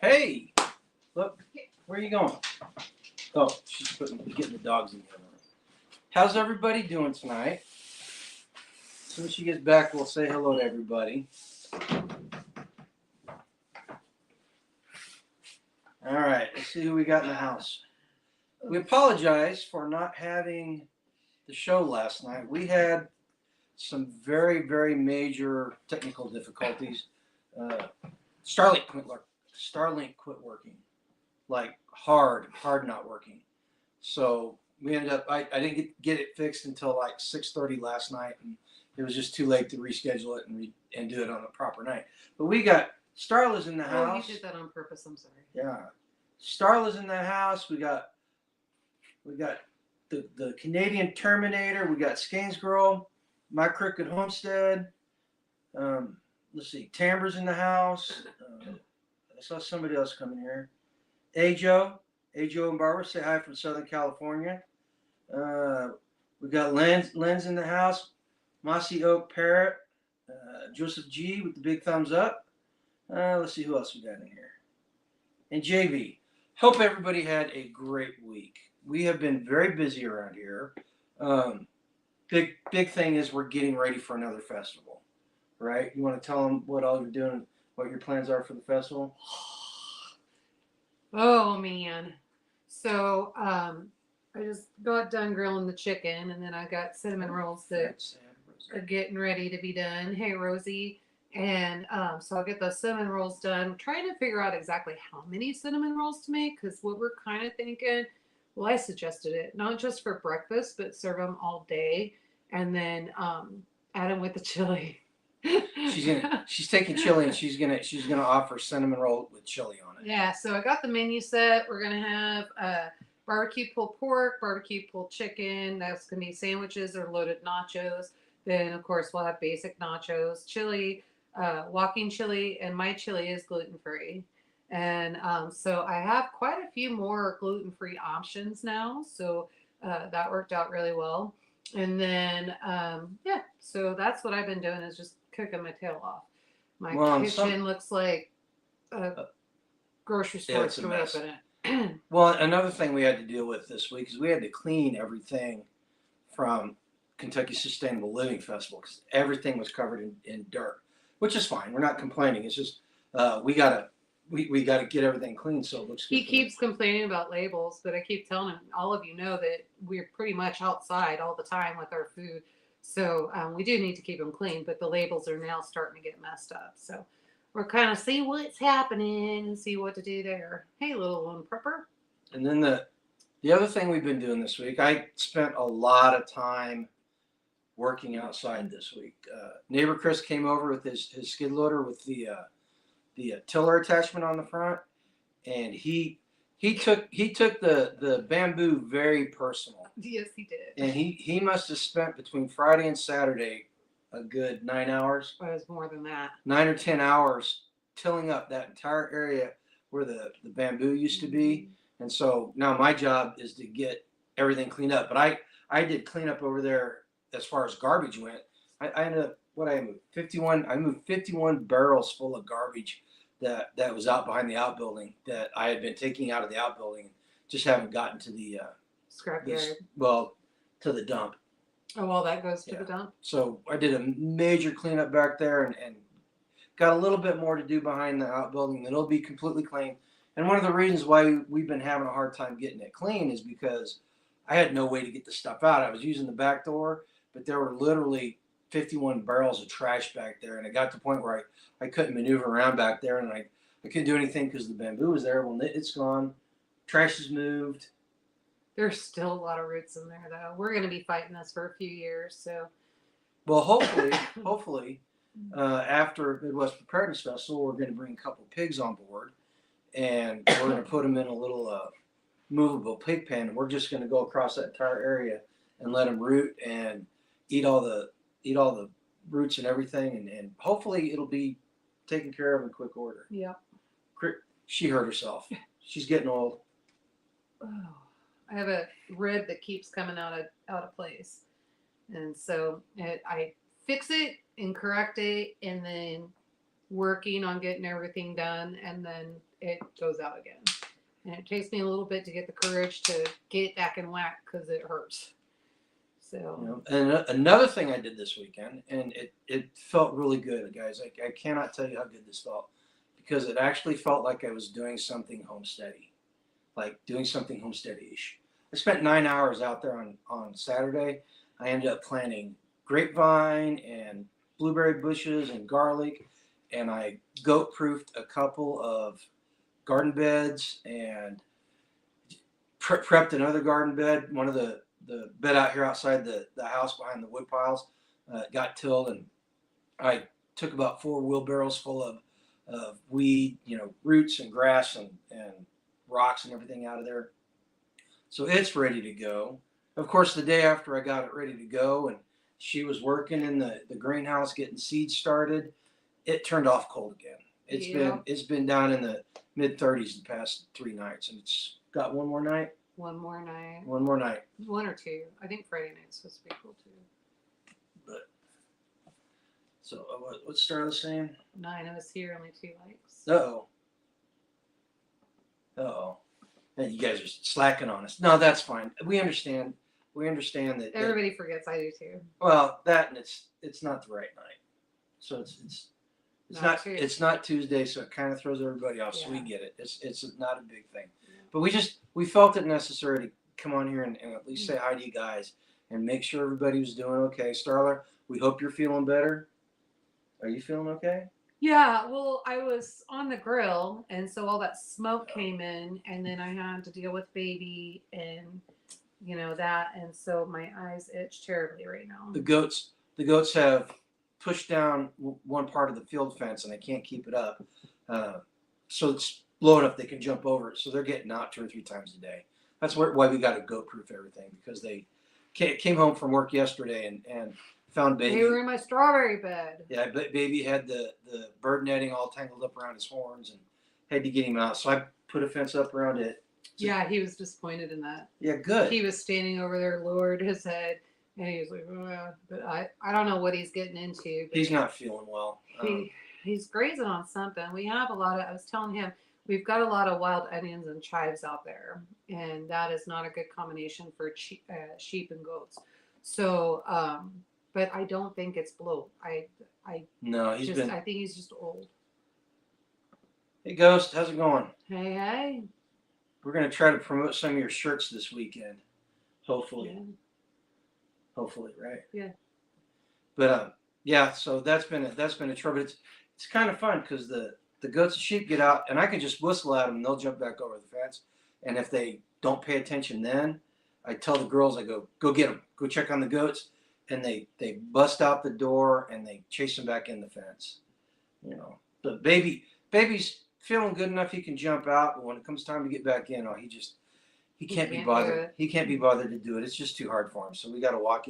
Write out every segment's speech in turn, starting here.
Hey, look, where are you going? Oh, she's getting the dogs in the other room. How's everybody doing tonight? As soon as she gets back, we'll say hello to everybody. All right, let's see who we got in the house. We apologize for not having the show last night. We had some very, very major technical difficulties. Starlink quit working, like hard not working. So we ended up. I didn't get it fixed until like 6:30 last night, and it was just too late to reschedule it and do it on a proper night. But we got Starla's in the house. Oh, you did that on purpose. I'm sorry. Yeah, Starla's in the house. We got the Canadian Terminator. We got Skane's Girl, My Crooked Homestead. Let's see, Tambra's in the house. I saw somebody else coming here. Ajo and Barbara, say hi from Southern California. We got Len's in the house. Mossy Oak Parrot. Joseph G with the big thumbs up. Let's see who else we got in here. And JV. Hope everybody had a great week. We have been very busy around here. Big thing is we're getting ready for another festival, right? You want to tell them what all you're doing, what your plans are for the festival? Oh man. So I just got done grilling the chicken, and then I got cinnamon rolls that are getting ready to be done. Hey Rosie. And so I'll get those cinnamon rolls done. I'm trying to figure out exactly how many cinnamon rolls to make, because what we're kind of thinking, well, I suggested it, not just for breakfast, but serve them all day, and then add them with the chili. She's taking chili, and she's gonna offer cinnamon roll with chili on it. Yeah, so I got the menu set. We're gonna have barbecue pulled pork, barbecue pulled chicken. That's gonna be sandwiches or loaded nachos. Then of course we'll have basic nachos, chili, walking chili, and my chili is gluten free. And so I have quite a few more gluten free options now. So that worked out really well. And then yeah, so that's what I've been doing, is just cooking my tail off. My kitchen looks like a grocery store to open it. Well, another thing we had to deal with this week is we had to clean everything from Kentucky Sustainable Living Festival, because everything was covered in dirt, which is fine. We're not complaining. It's just we gotta get everything clean so it looks good. He keeps complaining about labels, but I keep telling him, all of you know that we're pretty much outside all the time with our food. So we do need to keep them clean, but the labels are now starting to get messed up. So we're kind of see what's happening and see what to do there. Hey, little one prepper. And then the other thing we've been doing this week, I spent a lot of time working outside this week. Neighbor Chris came over with his skid loader with the tiller attachment on the front, and he took the bamboo very personal. Yes, he did. And he must have spent between Friday and Saturday a good 9 hours. It was more than that. 9 or 10 hours tilling up that entire area where the bamboo used to be. And so now my job is to get everything cleaned up. But I did clean up over there as far as garbage went. I ended up, I moved 51 barrels full of garbage that was out behind the outbuilding that I had been taking out of the outbuilding, just haven't gotten to the scrapyard. To the dump. Oh, well, that goes to the dump. So I did a major cleanup back there, and got a little bit more to do behind the outbuilding. It'll be completely clean. And one of the reasons why we've been having a hard time getting it clean is because I had no way to get the stuff out. I was using the back door, but there were literally 51 barrels of trash back there, and it got to the point where I couldn't maneuver around back there, and I couldn't do anything because the bamboo was there. Well, it's gone. Trash is moved. There's still a lot of roots in there, though. We're going to be fighting this for a few years, so. Well, hopefully, after Midwest Preparedness Festival, we're going to bring a couple pigs on board, and we're going to put them in a little movable pig pen, and we're just going to go across that entire area and let them root and eat all the roots and everything, and hopefully it'll be taken care of in quick order. Yeah. She hurt herself. She's getting old. Oh, I have a rib that keeps coming out of place, and so I fix it and correct it, and then working on getting everything done, and then it goes out again. And it takes me a little bit to get the courage to get back in whack because it hurts. So, And another thing I did this weekend, and it felt really good, guys. I cannot tell you how good this felt, because it actually felt like I was doing something homesteady, like doing something homesteady-ish. I spent 9 hours out there on Saturday. I ended up planting grapevine and blueberry bushes and garlic, and I goat-proofed a couple of garden beds and prepped another garden bed. One of the bed out here outside the house behind the wood piles got tilled, and I took about 4 wheelbarrows full of weed, roots and grass and rocks and everything out of there. So it's ready to go. Of course, the day after I got it ready to go and she was working in the greenhouse getting seeds started, it turned off cold again. It's been down in the mid-30s the past 3 nights, and it's got one more night. one more night. One more night. 1 or 2. I think Friday night's supposed to be cool too. But so what's Starla saying? 9 of us here, only 2 likes. Uh-oh. And you guys are slacking on us. No, that's fine. We understand. We understand that. Everybody forgets. I do too. Well, that, and it's not the right night. So it's not Tuesday, so it kind of throws everybody off. So we get it. It's not a big thing. Yeah. But we felt it necessary to come on here and at least say hi to you guys and make sure everybody was doing okay. Starla, we hope you're feeling better. Are you feeling okay? Yeah, well, I was on the grill, and so all that smoke came in, and then I had to deal with baby and that, and so my eyes itch terribly right now. The goats have pushed down one part of the field fence, and they can't keep it up, so it's low enough they can jump over it. So they're getting out 2 or 3 times a day. That's why we got to goat proof everything, because they came home from work yesterday and found baby. They were in my strawberry bed. Yeah, but baby had the bird netting all tangled up around his horns, and had to get him out. So I put a fence up around it. So, yeah, he was disappointed in that. Yeah, good. He was standing over there, lowered his head, and he was like, ugh. But I don't know what he's getting into. But he's not feeling well. He's grazing on something. We have a lot of, I was telling him, we've got a lot of wild onions and chives out there, and that is not a good combination for sheep and goats. So, but I don't think it's bloat. I think he's just old. Hey, Ghost, how's it going? Hey. We're gonna try to promote some of your shirts this weekend, hopefully. Yeah. Hopefully, right? Yeah. But yeah. So that's been a trouble. It's kind of fun because the goats and sheep get out, and I can just whistle at them, and they'll jump back over the fence. And if they don't pay attention, then I tell the girls, I go get them, go check on the goats, and they bust out the door and they chase them back in the fence. The baby's feeling good enough he can jump out, but when it comes time to get back in, he can't be bothered. He can't be bothered to do it. It's just too hard for him. So we got to walk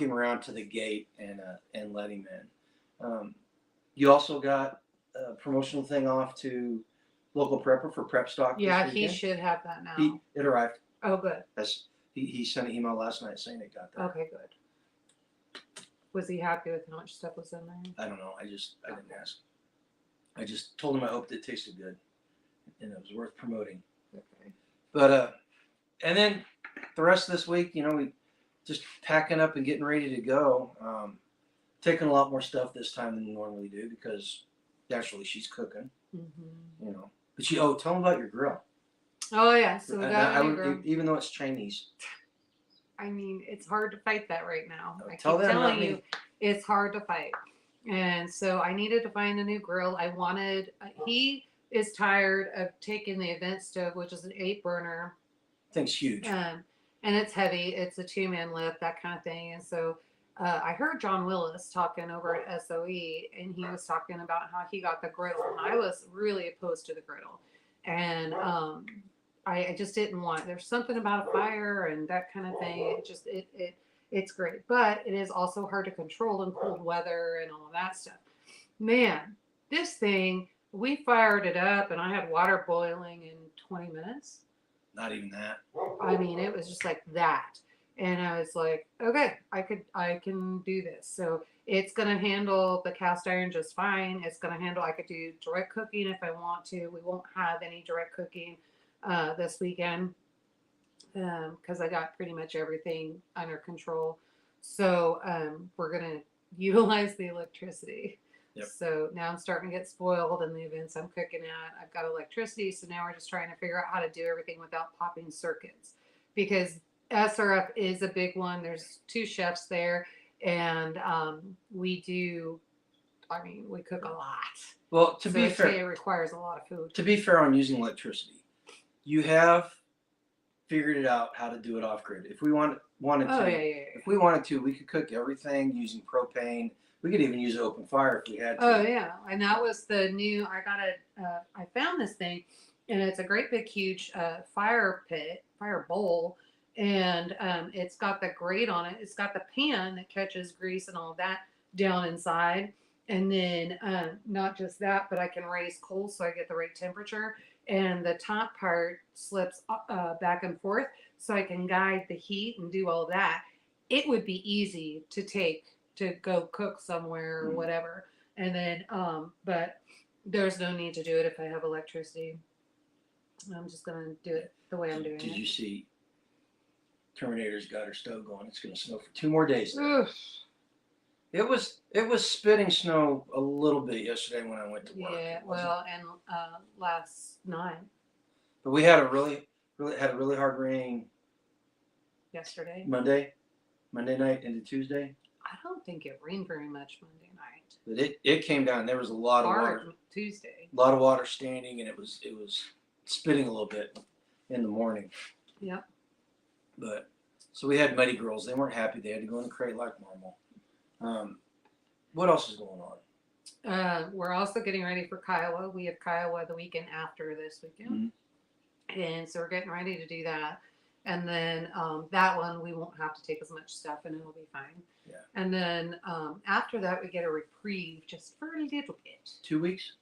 him around to the gate and let him in. You also got a promotional thing off to local prepper for prep stock. Yeah, he should have that now. It arrived. Oh, good. He sent an email last night saying it got there. Okay, good. Was he happy with how much stuff was in there? I don't know. I didn't ask. I just told him I hoped it tasted good and it was worth promoting. Okay. But and then the rest of this week, we just packing up and getting ready to go. Taking a lot more stuff this time than we normally do because naturally she's cooking. Mm-hmm. But tell them about your grill. Oh yeah, so we got a grill. Even though it's Chinese. I mean, it's hard to fight that right now. I keep telling you, it's hard to fight. And so I needed to find a new grill. He is tired of taking the event stove, which is an 8-burner. Thing's huge. And it's heavy. It's a 2-man lift, that kind of thing. And so I heard John Willis talking over at SOE, and he was talking about how he got the griddle. And I was really opposed to the griddle. And I just didn't want, there's something about a fire and that kind of thing. It's great, but it is also hard to control in cold weather and all of that stuff. Man, this thing, we fired it up and I had water boiling in 20 minutes. Not even that. I mean, it was just like that. And I was like, okay, I can do this. So It's going to handle the cast iron just fine. It's going to handle, I could do direct cooking if I want to. We won't have any direct cooking this weekend because I got pretty much everything under control. So we're going to utilize the electricity. Yep. So now I'm starting to get spoiled in the events I'm cooking at. I've got electricity, so now we're just trying to figure out how to do everything without popping circuits. Because SRF is a big one. There's 2 chefs there, and we cook a lot. Well, to So be fair, it requires a lot of food. To be fair on using electricity, you have figured it out how to do it off grid. If we wanted to, if we wanted to, we could cook everything using propane. We could even use open fire if we had to. Oh yeah, and that was the new. I found this thing, and it's a great big huge fire bowl, and it's got the grate on it. It's got the pan that catches grease and all that down inside, and then not just that, but I can raise coals so I get the right temperature, and the top part slips back and forth so I can guide the heat and do all that. It would be easy to go cook somewhere or whatever. And then, but there's no need to do it if I have electricity. I'm just going to do it the way I'm doing it. Did you see Terminator's got her stove going? It's going to snow for 2 more days. It was spitting snow a little bit yesterday when I went to work. Yeah, well, and last night. But we had a really hard rain Yesterday. Monday night into Tuesday. I don't think it rained very much Monday night. But it came down. There was a lot of water. Tuesday. A lot of water standing, and it was spitting a little bit in the morning. Yep. But so we had muddy girls. They weren't happy. They had to go in the crate like normal. What else is going on? We're also getting ready for Kiowa. We have Kiowa the weekend after this weekend. Mm-hmm. And so we're getting ready to do that. And then that one, we won't have to take as much stuff and it'll be fine. Yeah. And then after that, we get a reprieve just for a little bit. 2 weeks?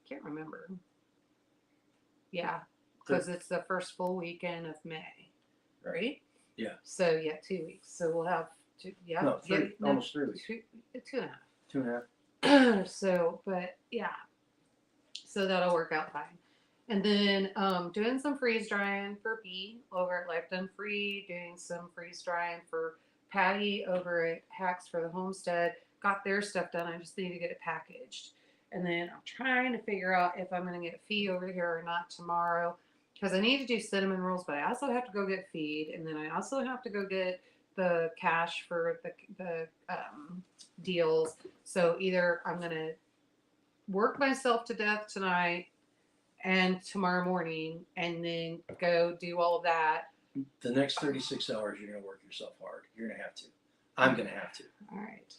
Can't remember. Yeah, because it's the first full weekend of May, right? Yeah. So, yeah, 2 weeks. So we'll have almost 3 weeks. 2.5. 2.5. So, but yeah. So that'll work out fine. And then doing some freeze drying for B over at Life Done Free, doing some freeze drying for Patty over at Hacks for the Homestead. Got their stuff done. I just need to get it packaged. And then I'm trying to figure out if I'm going to get feed over here or not tomorrow. Because I need to do cinnamon rolls, but I also have to go get feed. And then I also have to go get the cash for the deals. So either I'm going to work myself to death tonight and tomorrow morning, and then go do all of that. The next 36 hours, you're going to work yourself hard. You're going to have to. I'm going to have to. All right.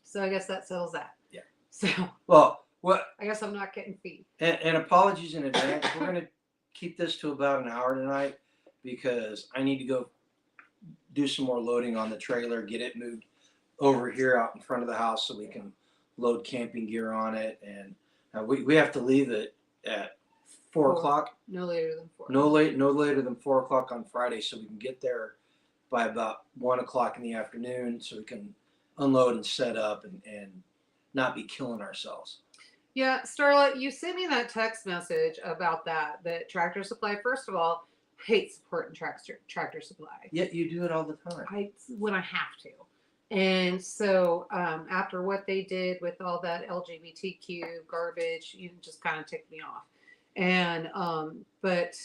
So I guess that settles that. Yeah. So. Well, what? I guess I'm not getting feed. And apologies in advance. We're going to keep this to about an hour tonight because I need to go do some more loading on the trailer, get it moved over here out in front of the house so we can load camping gear on it. And we have to leave it at 4 o'clock. No later than 4. No later than 4 o'clock on Friday, so we can get there by about 1 o'clock in the afternoon, so we can unload and set up and not be killing ourselves. Yeah, Starla, you sent me that text message about that Tractor Supply. First of all, hate supporting Tractor Supply. Yet you do it all the time. When I have to. And so after what they did with all that LGBTQ garbage, you just kind of ticked me off. And but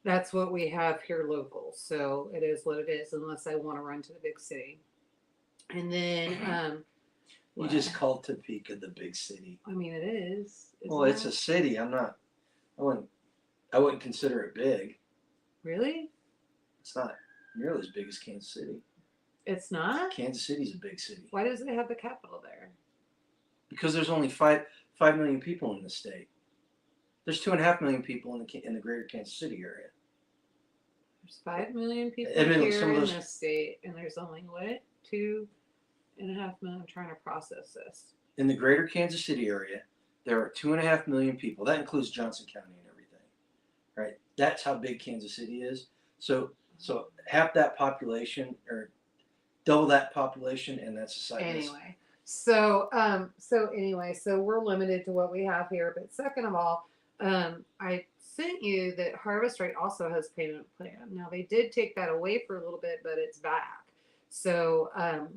that's what we have here local. So it is what it is, unless I want to run to the big city. And then you just called Topeka the big city. I mean, it is. Well, it's a city. I wouldn't consider it big. Really? It's not nearly as big as Kansas City. It's not? Kansas City's a big city. Why does it have the capital there? Because there's only 5 million people in the state. There's 2.5 million people in the greater Kansas City area. There's 5 million people here in this state, and there's only what? 2.5 million. I'm trying to process this. In the greater Kansas City area, there are 2.5 million people. That includes Johnson County and everything, right? That's how big Kansas City is. So half that population, or double that population, and that's a side visit. Anyway, so we're limited to what we have here. But second of all, I sent you that Harvest Rate also has payment plan. Now they did take that away for a little bit, but it's back. So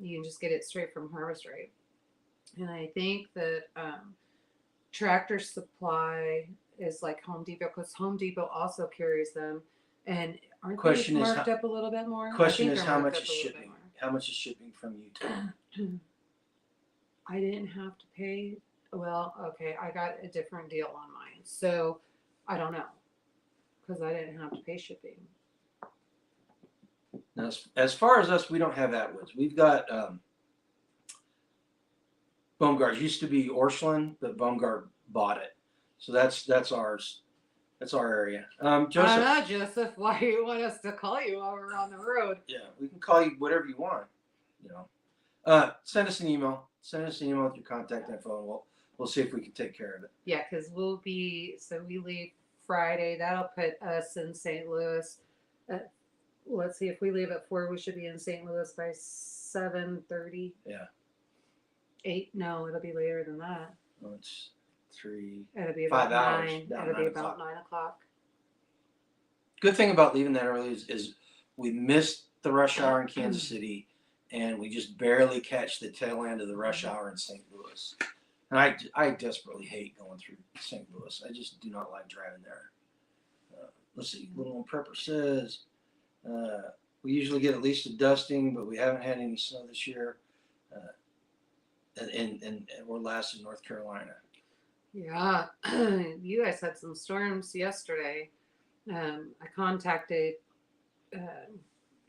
you can just get it straight from Harvest Rate. And I think that Tractor Supply is like Home Depot, because Home Depot also carries them. And aren't Question they is marked how- up a little bit more? Question I think is they're how marked much up is a little bit shipping? more. How much is shipping from you? I didn't have to pay. Well, okay, I got a different deal on mine, so I don't know because I didn't have to pay shipping. Now, as far as us, we don't have Atwoods. We've got Baumgart. Used to be Orscheln, but Baumgart bought it, so that's ours. That's our area. Joseph. I don't know, Joseph. Why do you want us to call you while we're on the road? Yeah, we can call you whatever you want. You know, send us an email. Send us an email with your contact info, and we'll see if we can take care of it. Yeah, because we leave Friday. That'll put us in St. Louis. Let's see, if we leave at 4, we should be in St. Louis by 7:30. Yeah. 8? No, it'll be later than that. Oh, it's 3. It'll be about 5 hours, 9. down It'll be 9 about o'clock. 9 o'clock. Good thing about leaving that early is we missed the rush hour in Kansas City, and we just barely catch the tail end of the rush hour in St. Louis. And I desperately hate going through St. Louis. I just do not like driving there. Let's see. Little One Prepper says we usually get at least a dusting, but we haven't had any snow this year. And we're last in North Carolina. Yeah, you guys had some storms yesterday. I contacted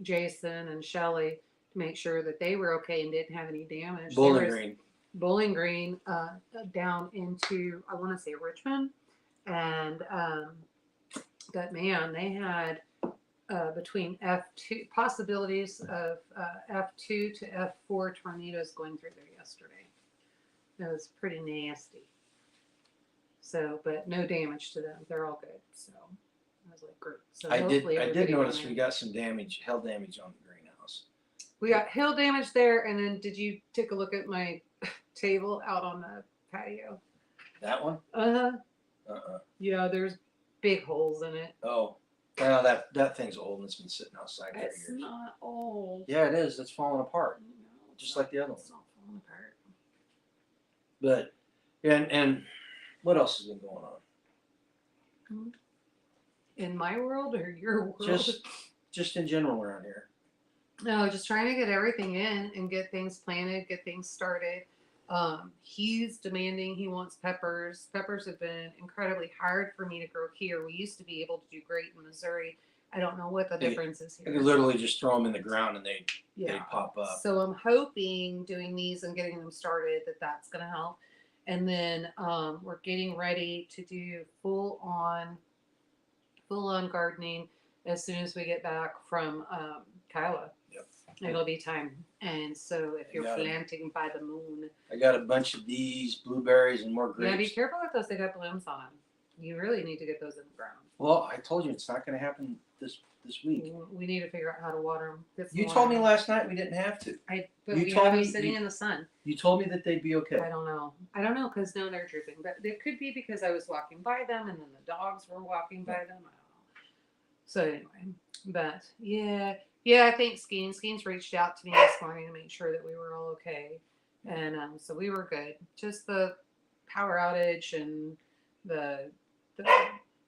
Jason and Shelly to make sure that they were okay and didn't have any damage. Bowling Green. Bowling Green down into, I want to say, Richmond. And but man, they had between F2 possibilities of F2 to F4 tornadoes going through there yesterday. It was pretty nasty. So, but no damage to them. They're all good. So I was like, great. So I did everybody notice went we got some damage, hail damage on the greenhouse. We got hail damage there, and then did you take a look at my table out on the patio? That one? Yeah, there's big holes in it. Oh, well, that thing's old and it's been sitting outside for It's years. not old. Yeah, it is. It's falling apart, No, just like the other one. It's not falling apart. But and what else has been going on? In my world or your world? Just in general around here. No, just trying to get everything in and get things planted, get things started. He's demanding, he wants peppers. Peppers have been incredibly hard for me to grow here. We used to be able to do great in Missouri. I don't know what the difference is You here. could literally just throw them in the ground and they Yeah. pop up. So I'm hoping doing these and getting them started that's going to help. And then we're getting ready to do full on gardening as soon as we get back from Kiowa. Yep. It'll be time. And so if you're planting by the moon. I got a bunch of these blueberries and more grapes. Yeah, be careful with those. They got blooms on them. You really need to get those in the ground. Well, I told you it's not going to happen this week. We need to figure out how to water them. You told me last night we didn't have to. But You we told have them me- sitting in the sun. You told me that they'd be okay. I don't know because no, they're drooping. But it could be because I was walking by them and then the dogs were walking by them. I don't know. So anyway, but yeah, I think Skeens reached out to me this morning to make sure that we were all okay, and so we were good. Just the power outage and the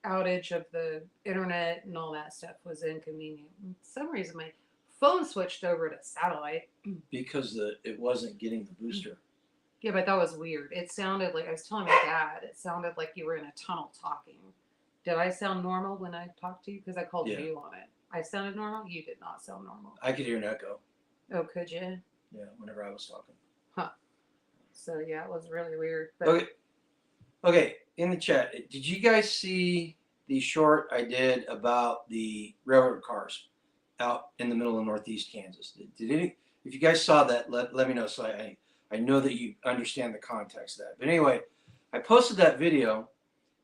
outage of the internet and all that stuff was inconvenient. For some reason, my phone switched over to satellite Because it wasn't getting the booster. Yeah, but that was weird. It sounded like I was telling my dad. It sounded like you were in a tunnel talking. Did I sound normal when I talked to you? Because I called you on it. I sounded normal. You did not sound normal. I could hear an echo. Oh, could you? Yeah, whenever I was talking. So yeah, it was really weird. But Okay. In the chat, did you guys see the short I did about the railroad cars out in the middle of Northeast Kansas? If you guys saw that, let me know so I know that you understand the context of that. But anyway, I posted that video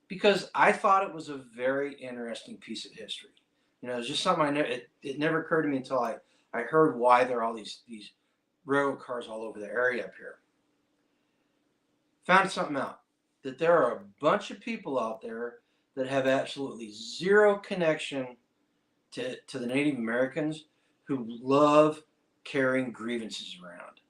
because I thought it was a very interesting piece of history. You know, it's just something it never occurred to me until I heard why there are all these railroad cars all over the area up here. Found something out, that there are a bunch of people out there that have absolutely zero connection to the Native Americans, who love carrying grievances around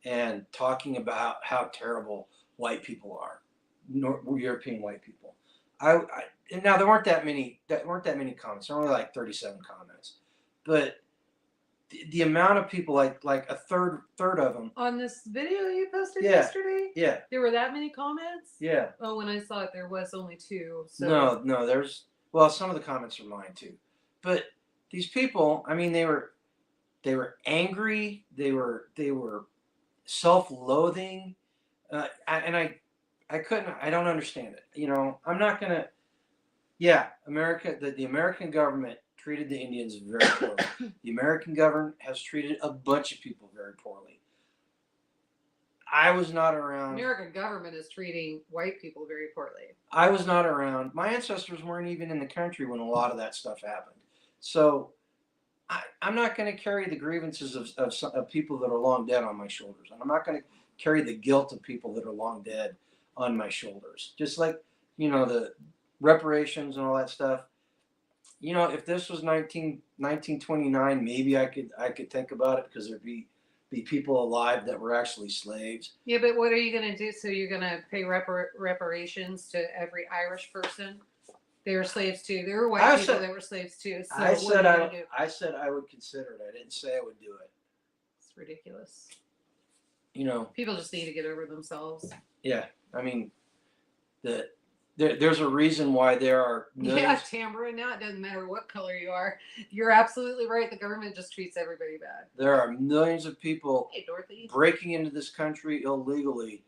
and talking about how terrible white people are, European white people. And now there weren't that many comments. There were only like 37 comments, but the amount of people, like a third of them On this video you posted Yeah. yesterday, yeah there were that many comments. yeah Oh, when I saw it, there was only 2. So no there's, well, some of the comments are mine too, but these people, I mean, they were angry, they were self-loathing, I don't understand it. You know, I'm not gonna. Yeah, America, the American government treated the Indians very poorly. The American government has treated a bunch of people very poorly. I was not around. American government is treating white people very poorly. I was not around. My ancestors weren't even in the country when a lot of that stuff happened. So I'm not going to carry the grievances of people that are long dead on my shoulders. And I'm not going to carry the guilt of people that are long dead on my shoulders. Just like, you know, the reparations and all that stuff. You know, if this was 1929, maybe I could think about it, because there'd be people alive that were actually slaves. Yeah, but what are you going to do? So you're going to pay reparations to every Irish person? They were slaves too. There were white people that were slaves too. So I said do? I said I would consider it. I didn't say I would do it. It's ridiculous. You know, people just need to get over themselves. Yeah, I mean, there's a reason why there are millions. Yeah, Tamara. Now it doesn't matter what color you are. You're absolutely right. The government just treats everybody bad. There are millions of people Dorothy, breaking into this country illegally,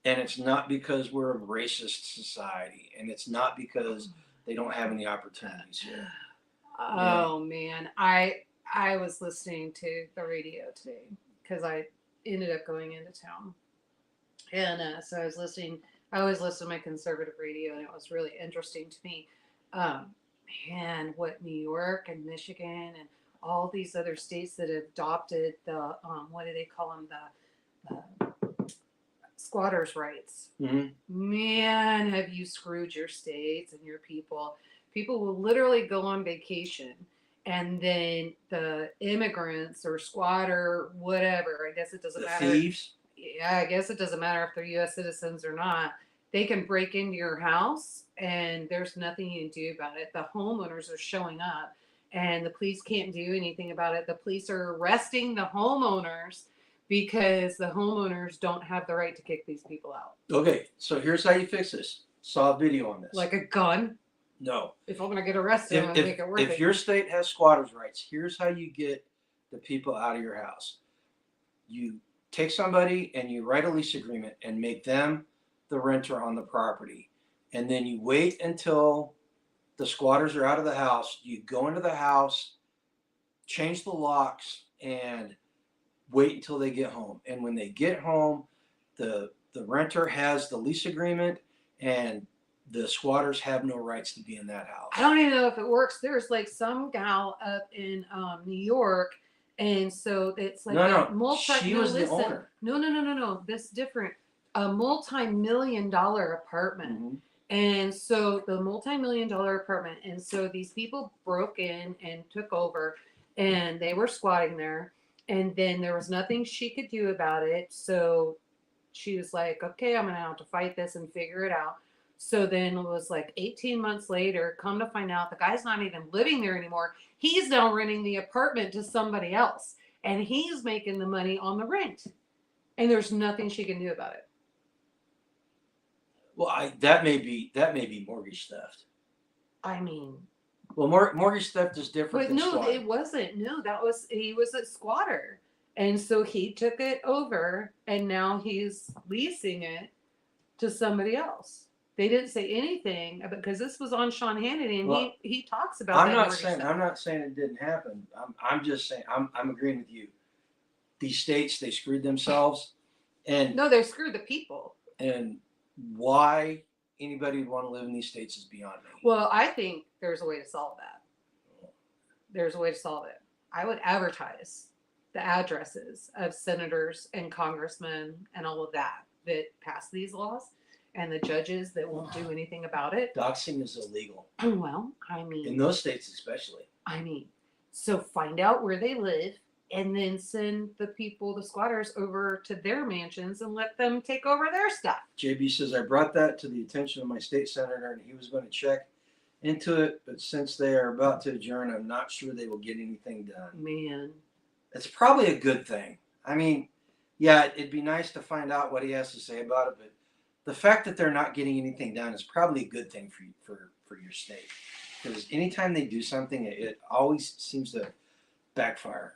and it's not because we're a racist society, and it's not because they don't have any opportunities here. Oh man, I was listening to the radio today because I ended up going into town, and so I was listening. I always listen to my conservative radio, and it was really interesting to me. And what New York and Michigan and all these other states that have adopted the what do they call them, the squatters' rights. Mm-hmm. Man, have you screwed your states and your people? People will literally go on vacation, and then the immigrants or squatter, whatever, I guess it doesn't matter. Thieves? Yeah, I guess it doesn't matter if they're U.S. citizens or not. They can break into your house, and there's nothing you can do about it. The homeowners are showing up, and the police can't do anything about it. The police are arresting the homeowners because the homeowners don't have the right to kick these people out. Okay, so here's how you fix this. Saw a video on this. Like a gun? No. If I'm going to get arrested, I'm going to make it worth it. If your state has squatters' rights, here's how you get the people out of your house. You take somebody and you write a lease agreement and make them the renter on the property. And then you wait until the squatters are out of the house. You go into the house, change the locks, and wait until they get home. And when they get home, the renter has the lease agreement, and the squatters have no rights to be in that house. I don't even know if it works. There's like some gal up in New York, and so it's like she was the owner. No. This is different. A multi-million-dollar apartment. Mm-hmm. And so the multi-million-dollar apartment, and so these people broke in and took over, and they were squatting there, and then there was nothing she could do about it. So she was like, okay, I'm going to have to fight this and figure it out. So then it was like 18 months later, come to find out the guy's not even living there anymore. He's now renting the apartment to somebody else, and he's making the money on the rent. And there's nothing she can do about it. Well, that may be mortgage theft. I mean, well, mortgage theft is different. But no, squatting. it wasn't. No, he was a squatter, and so he took it over, and now he's leasing it to somebody else. They didn't say anything because this was on Sean Hannity, and he talks about. I'm not saying it didn't happen. I'm just saying I'm agreeing with you. These states, they screwed themselves, and no, they screwed the people. And why anybody would want to live in these states is beyond me. Well, I think there's a way to solve that. There's a way to solve it. I would advertise the addresses of senators and congressmen and all of that pass these laws, and the judges that won't do anything about it. Doxing is illegal. Well, I mean, in those states especially. So find out where they live and then send the people, the squatters, over to their mansions and let them take over their stuff. JB says, I brought that to the attention of my state senator and he was going to check into it, but since they are about to adjourn, I'm not sure they will get anything done. Man. It's probably a good thing. I mean, yeah, it'd be nice to find out what he has to say about it, but the fact that they're not getting anything done is probably a good thing for your state. Because anytime they do something, it always seems to backfire.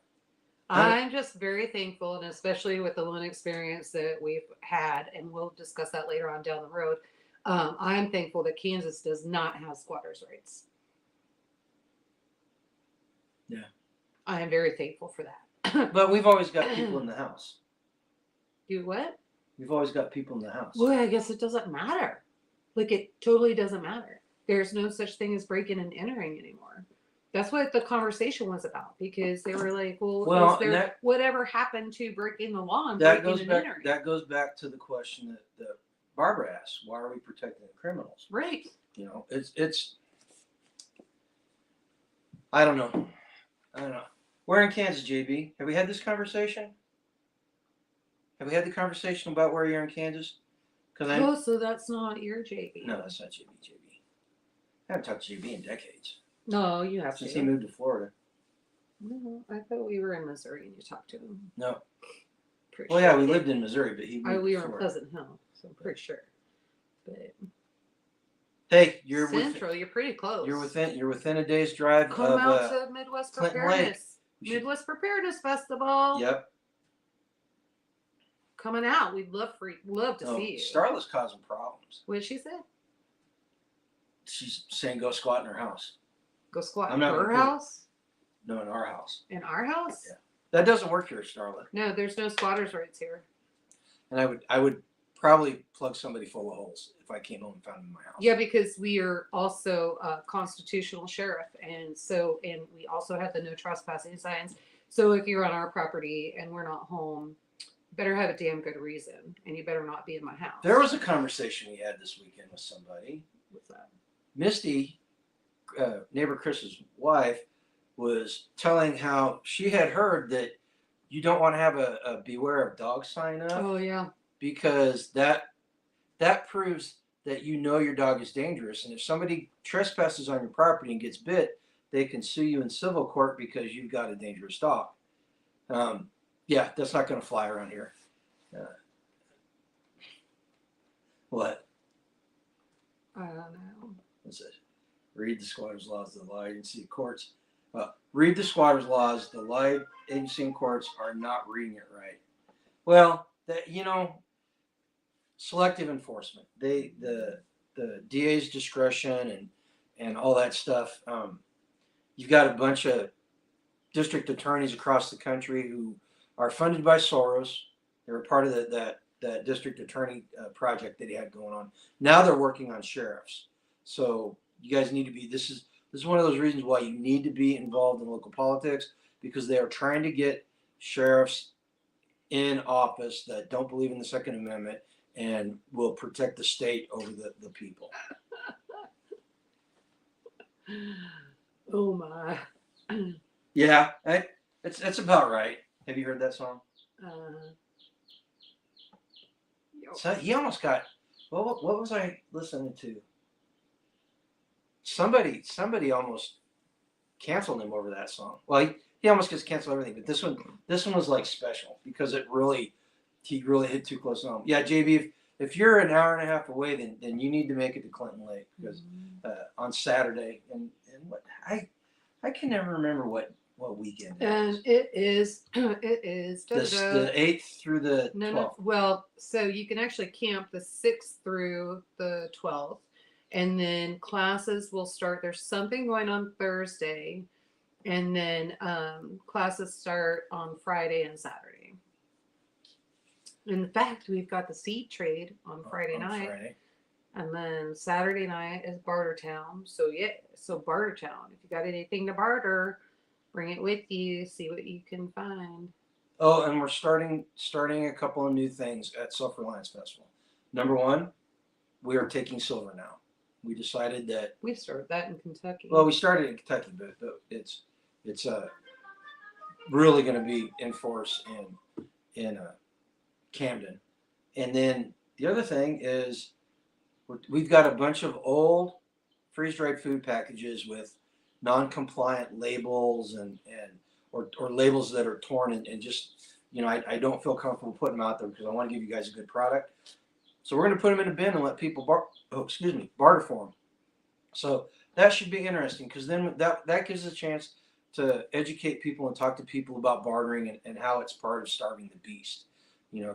I'm just very thankful, and especially with the loan experience that we've had, and we'll discuss that later on down the road. I'm thankful that Kansas does not have squatters' rights. Yeah. I am very thankful for that. But we've always got people in the house. Do what? We've always got people in the house. Well, I guess it doesn't matter. Like, it totally doesn't matter. There's no such thing as breaking and entering anymore. That's what the conversation was about, because they were like, well is there whatever happened to breaking the law and breaking and entering? That goes back to the question that Barbara asked. Why are we protecting the criminals? Right. You know, it's I don't know. We're in Kansas, JB. Have we had this conversation? Have we had the conversation about where you're in Kansas? So that's not your JB. No, that's not JB. I haven't talked to JB in decades. No, you have since he moved to Florida. No, I thought we were in Missouri and you talked to him. No. Pretty well, yeah, we lived in Missouri, but he moved we to were in Florida. Pleasant Hill, so I'm pretty sure. But hey, you're Central. You're pretty close. You're within a day's drive. Come out to Midwest Clinton Preparedness. Midwest Preparedness Festival. Yep. Coming out. We'd love to see you. Starla's causing problems. What did she say? She's saying go squat in her house. Go squat in her house? No, in our house. In our house? Yeah. That doesn't work here, Starla. No, there's no squatters' rights here. And I would probably plug somebody full of holes if I came home and found them in my house. Yeah, because we are also a constitutional sheriff, and we also have the no trespassing signs. So if you're on our property and we're not home, you better have a damn good reason, and you better not be in my house. There was a conversation we had this weekend with somebody. What's that? Misty, neighbor Chris's wife, was telling how she had heard that you don't want to have a beware of dogs sign up. Oh yeah. Because that proves that you know your dog is dangerous, and if somebody trespasses on your property and gets bit, they can sue you in civil court because you've got a dangerous dog. Yeah, that's not going to fly around here. What? I don't know. What's it? Read the squatters' laws, the law agency and courts. Read the squatters' laws. The law agency and courts are not reading it right. Well, selective enforcement. The DA's discretion and all that stuff. You've got a bunch of district attorneys across the country who are funded by Soros. They were part of that district attorney project that he had going on. Now they're working on sheriffs. So you guys need to be. This is one of those reasons why you need to be involved in local politics, because they are trying to get sheriffs in office that don't believe in the Second Amendment and will protect the state over the people. Oh my. Yeah, it's about right. Have you heard that song? So he almost got. What was I listening to? Somebody almost canceled him over that song. Well, he almost gets canceled everything, but this one was like special because he really hit too close to home. Yeah, JB, if you're an hour and a half away, then you need to make it to Clinton Lake because on Saturday and what I can never remember what weekend it is. And it is the 8th through the 12th. No, well, so you can actually camp the 6th through the 12th, and then classes will start. There's something going on Thursday, and then classes start on Friday and Saturday. In fact, we've got the seed trade on Friday night. Friday. And then Saturday night is Bartertown. So Bartertown, if you got anything to barter, Bring it with you. See what you can find. Oh, and we're starting a couple of new things at Self Reliance Festival. Number one, we are taking silver now. We decided that. We started that in Kentucky. Well, we started in Kentucky, but it's really going to be in force in Camden. And then the other thing is we've got a bunch of old freeze-dried food packages with non-compliant labels or labels that are torn and just, I don't feel comfortable putting them out there because I want to give you guys a good product. So we're going to put them in a bin and let people barter for them. So that should be interesting because then that gives us a chance to educate people and talk to people about bartering and how it's part of starving the beast.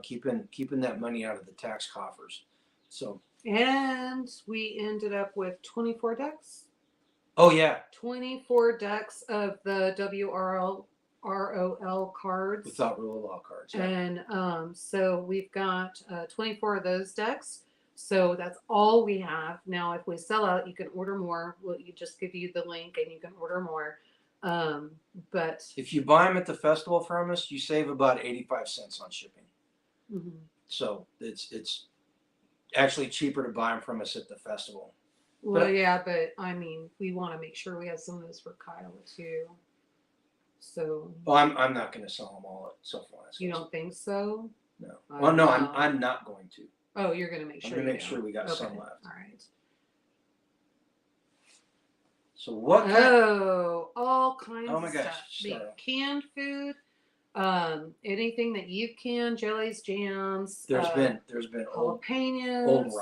Keeping that money out of the tax coffers. So. And we ended up with 24 decks. Oh yeah. 24 decks of the WROL cards. Without rule of law cards. Yeah. And so we've got 24 of those decks. So that's all we have. Now, if we sell out, you can order more. We'll just give you the link and you can order more. But if you buy them at the festival from us, you save about 85 cents on shipping. Mm-hmm. So it's actually cheaper to buy them from us at the festival. Well, but I mean, we want to make sure we have some of this for Kyle too. So. Well, I'm not going to sell them all at Self Reliance. You don't think so? No. Well, no, I'm not going to. Oh, you're going to make sure. I'm going to make sure we got some left. All right. So what? All kinds of stuff. Canned food. Anything that you can, jellies, jams. There's been jalapenos, old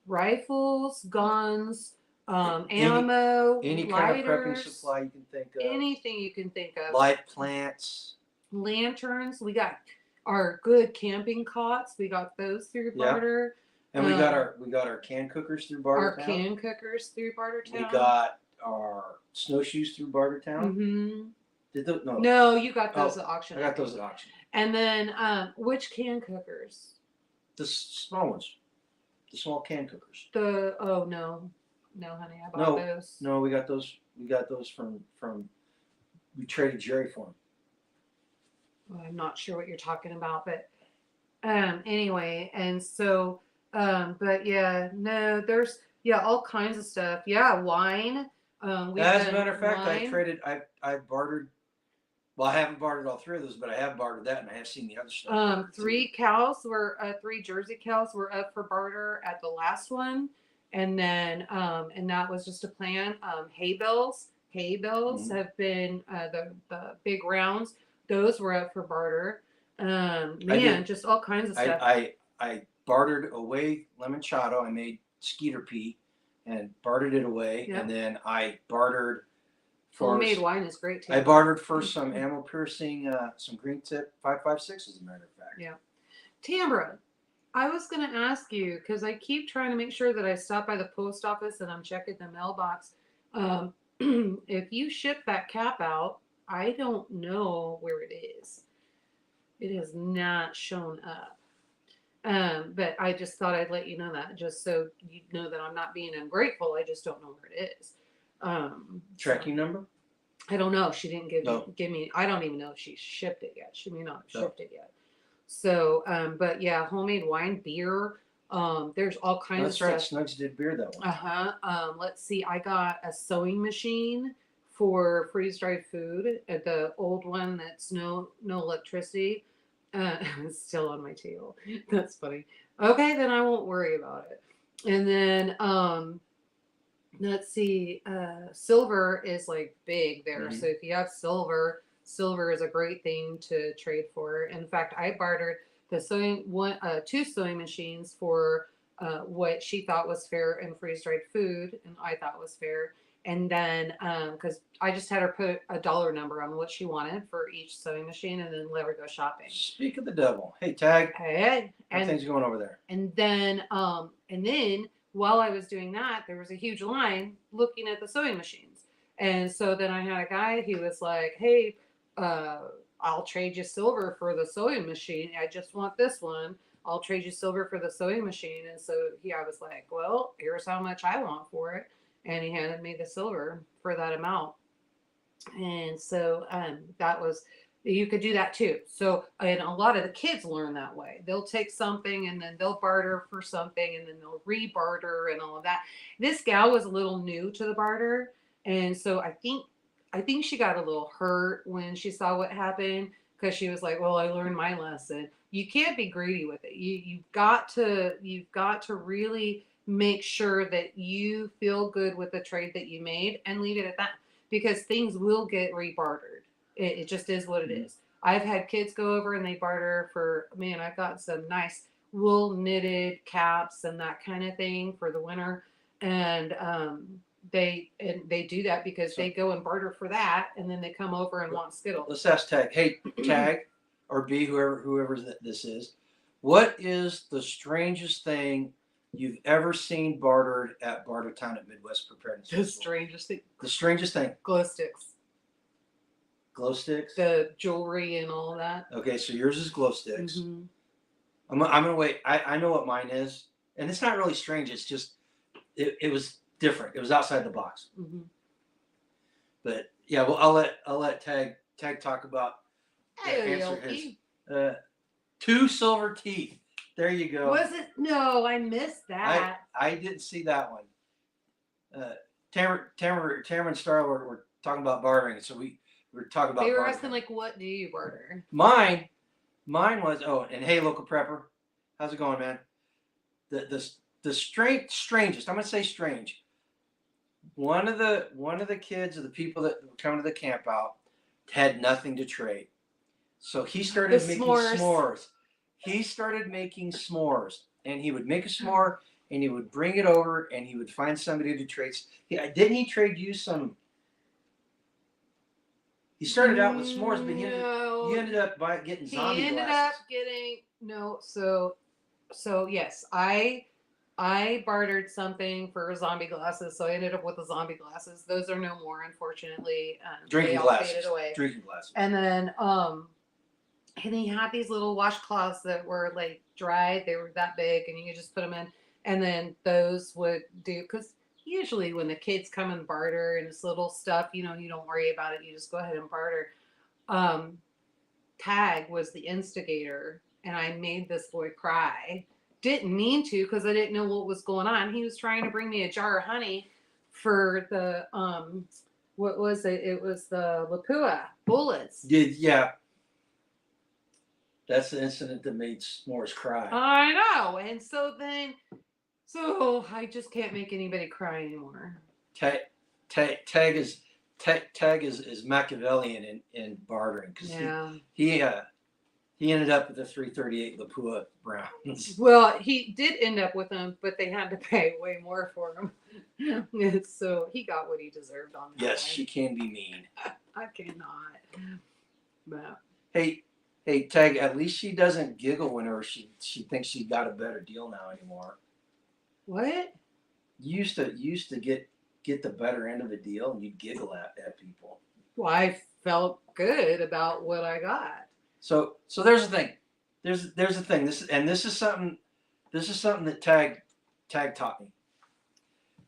rifles, guns, ammo, any lighters, kind of prepping supply you can think of. Anything you can think of. Live plants, lanterns. We got our good camping cots. We got those through barter. And we got our can cookers through Bartertown. Our can cookers through Bartertown. We got our snowshoes through Bartertown. Mm-hmm. No, you got those at auction. I got those at auction. And then, which can cookers? The small ones. The small can cookers. No, honey, I bought those. No, we got those. We got those from. We traded Jerry for them. Well, I'm not sure what you're talking about, but anyway, and so, but yeah, no, there's all kinds of stuff. Yeah, wine. As a matter of fact, I bartered. Well, I haven't bartered all three of those, but I have bartered that, and I have seen the other stuff. 3 Jersey cows were up for barter at the last one, and then and that was just a plan. Hay bales mm-hmm. have been the big rounds. Those were up for barter. Just all kinds of stuff. I bartered away limoncello. I made Skeeter Pea and bartered it away, and then I bartered. Homemade wine is great too. I bartered for some ammo piercing, some green tip 5.56 as a matter of fact. Yeah. Tambra, I was going to ask you because I keep trying to make sure that I stop by the post office and I'm checking the mailbox. If you ship that cap out, I don't know where it is. It has not shown up. But I just thought I'd let you know that just so you know that I'm not being ungrateful. I just don't know where it is. Tracking number? I don't know. She didn't give me. I don't even know if she shipped it yet. She may not have shipped it yet. So, but yeah, homemade wine, beer. There's all kinds of stuff. That's right. Snugs did beer that one. Let's see. I got a sewing machine for freeze-dried food. The old one that's no electricity. It's still on my table. That's funny. Okay, then I won't worry about it. And then let's see. Silver is like big there. Mm-hmm. So if you have silver is a great thing to trade for. In fact, I bartered the 2 sewing machines for what she thought was fair in freeze-dried food, and I thought was fair. And then, because I just had her put a dollar number on what she wanted for each sewing machine, and then let her go shopping. Speak of the devil. Hey, Tag. Hey. How things going over there? And then while I was doing that, there was a huge line looking at the sewing machines. And so then I had a guy, he was like, hey, I'll trade you silver for the sewing machine. I just want this one. I'll trade you silver for the sewing machine. And so I was like, well, here's how much I want for it. And he handed me the silver for that amount. And so that was, you could do that too. So, and a lot of the kids learn that way. They'll take something and then they'll barter for something and then they'll re-barter and all of that. This gal was a little new to the barter, and so I think she got a little hurt when she saw what happened, because she was like, "Well, I learned my lesson. You can't be greedy with it. You've got to really make sure that you feel good with the trade that you made and leave it at that, because things will get rebartered. It just is what it is. I've had kids go over and they barter for, man, I've got some nice wool knitted caps and that kind of thing for the winter. And they do that because So they go and barter for that, and then they come over and want Skittles. let's ask Tag. Hey, Tag, or B, whoever this is. What is the strangest thing you've ever seen bartered at Bartertown at Midwest Preparedness The Festival? strangest thing, The strangest thing. glow sticks, Glow sticks. the jewelry and all that. Okay, so yours is glow sticks. Mm-hmm. I'm gonna wait. I know what mine is, and it's not really strange. It's just it was different. It was outside the box. Mm-hmm. But yeah, well, I'll let Tag talk about Hey, answer his. Yoki. 2 silver teeth. There you go. Was it? No, I missed that. I didn't see that one. Tamara and Starla were talking about bartering, so we were talking about. They were bartering. asking like, what do you barter? Mine was, oh, and hey, local prepper, how's it going, man? The strangest, I'm gonna say strange. One of the kids or the people that were coming to the camp out had nothing to trade, so he started making s'mores. He started making s'mores, and he would make a s'more and he would bring it over and he would find somebody to trade. Didn't he trade you some? He started out with s'mores, but he ended up getting zombie He ended glasses. up getting no. So yes, I bartered something for zombie glasses, so I ended up with the zombie glasses. Those are no more, unfortunately. Drinking they all glasses. faded away. Drinking glasses. And then and he had these little washcloths that were like dried. They were that big, and you could just put them in. And then those would do, because usually when the kids come and barter and it's little stuff, you don't worry about it. You just go ahead and barter. Tag was the instigator, and I made this boy cry. Didn't mean to, because I didn't know what was going on. He was trying to bring me a jar of honey for the what was it? It was the Lapua bullets. Yeah. That's the incident that made s'mores cry. I know. And so I just can't make anybody cry anymore. Tag is Machiavellian in bartering, because he ended up with the 338 Lapua Browns. Well, he did end up with them, but they had to pay way more for them. So he got what he deserved on that. Yes, one. she can be mean. I cannot. But Hey, Tag, at least she doesn't giggle whenever she thinks she got a better deal now anymore. what? You used to get the better end of the deal, and you'd giggle at people. Well, I felt good about what I got. So there's the thing. There's a thing. This is something that Tag taught me.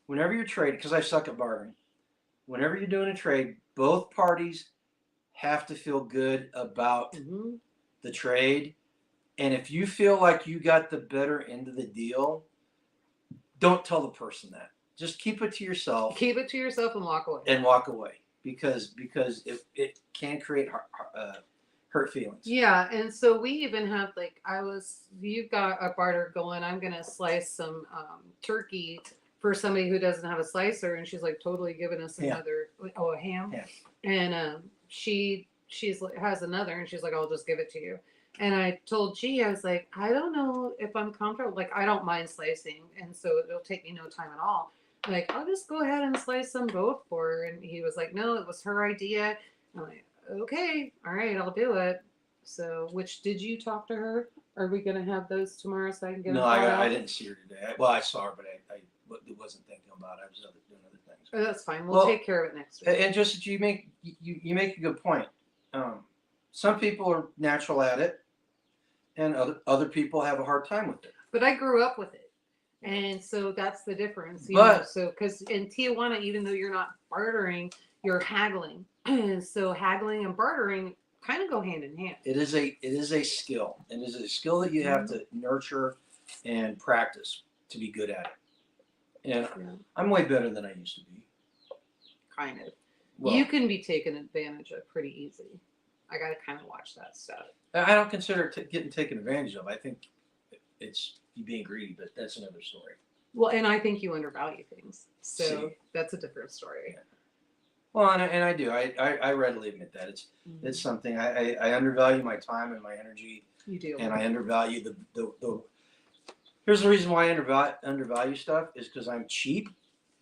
Whenever you're trading, because I suck at bartering, whenever you're doing a trade, both parties have to feel good about the trade. And if you feel like you got the better end of the deal, don't tell the person that. Just keep it to yourself. Keep it to yourself and walk away. Because it can create hurt feelings. Yeah, and so we even have you've got a barter going. I'm gonna slice some turkey for somebody who doesn't have a slicer, and she's like totally giving us another a ham. Yeah. And she's has another, and she's like, I'll just give it to you. And I told G, I was like, I don't know if I'm comfortable. Like, I don't mind slicing, and so it'll take me no time at all. Like, I'll just go ahead and slice them both for her. And he was like, no, it was her idea. I'm like, okay, all right, I'll do it. So, did you talk to her? Are we going to have those tomorrow so I can get them? No, I didn't see her today. Well, I saw her, but I wasn't thinking about it. I was doing other things. Oh, that's fine. We'll take care of it next week. And just you make a good point. Some people are natural at it, and other people have a hard time with it. But I grew up with it. And so that's the difference, But So, because in Tijuana, even though you're not bartering, you're haggling. And so, haggling and bartering kind of go hand in hand. it is a skill. It is a skill that you have to nurture and practice to be good at it. And I'm way better than I used to be. Kind of. Well, you can be taken advantage of pretty easy. I got to kind of watch that stuff. I don't consider it getting taken advantage of. I think it's you being greedy, but that's another story. Well, and I think you undervalue things. So See. that's a different story. Yeah. Well, and I do. I readily admit that. It's something. I undervalue my time and my energy. You do. And I undervalue the Here's the reason why I undervalue stuff is because I'm cheap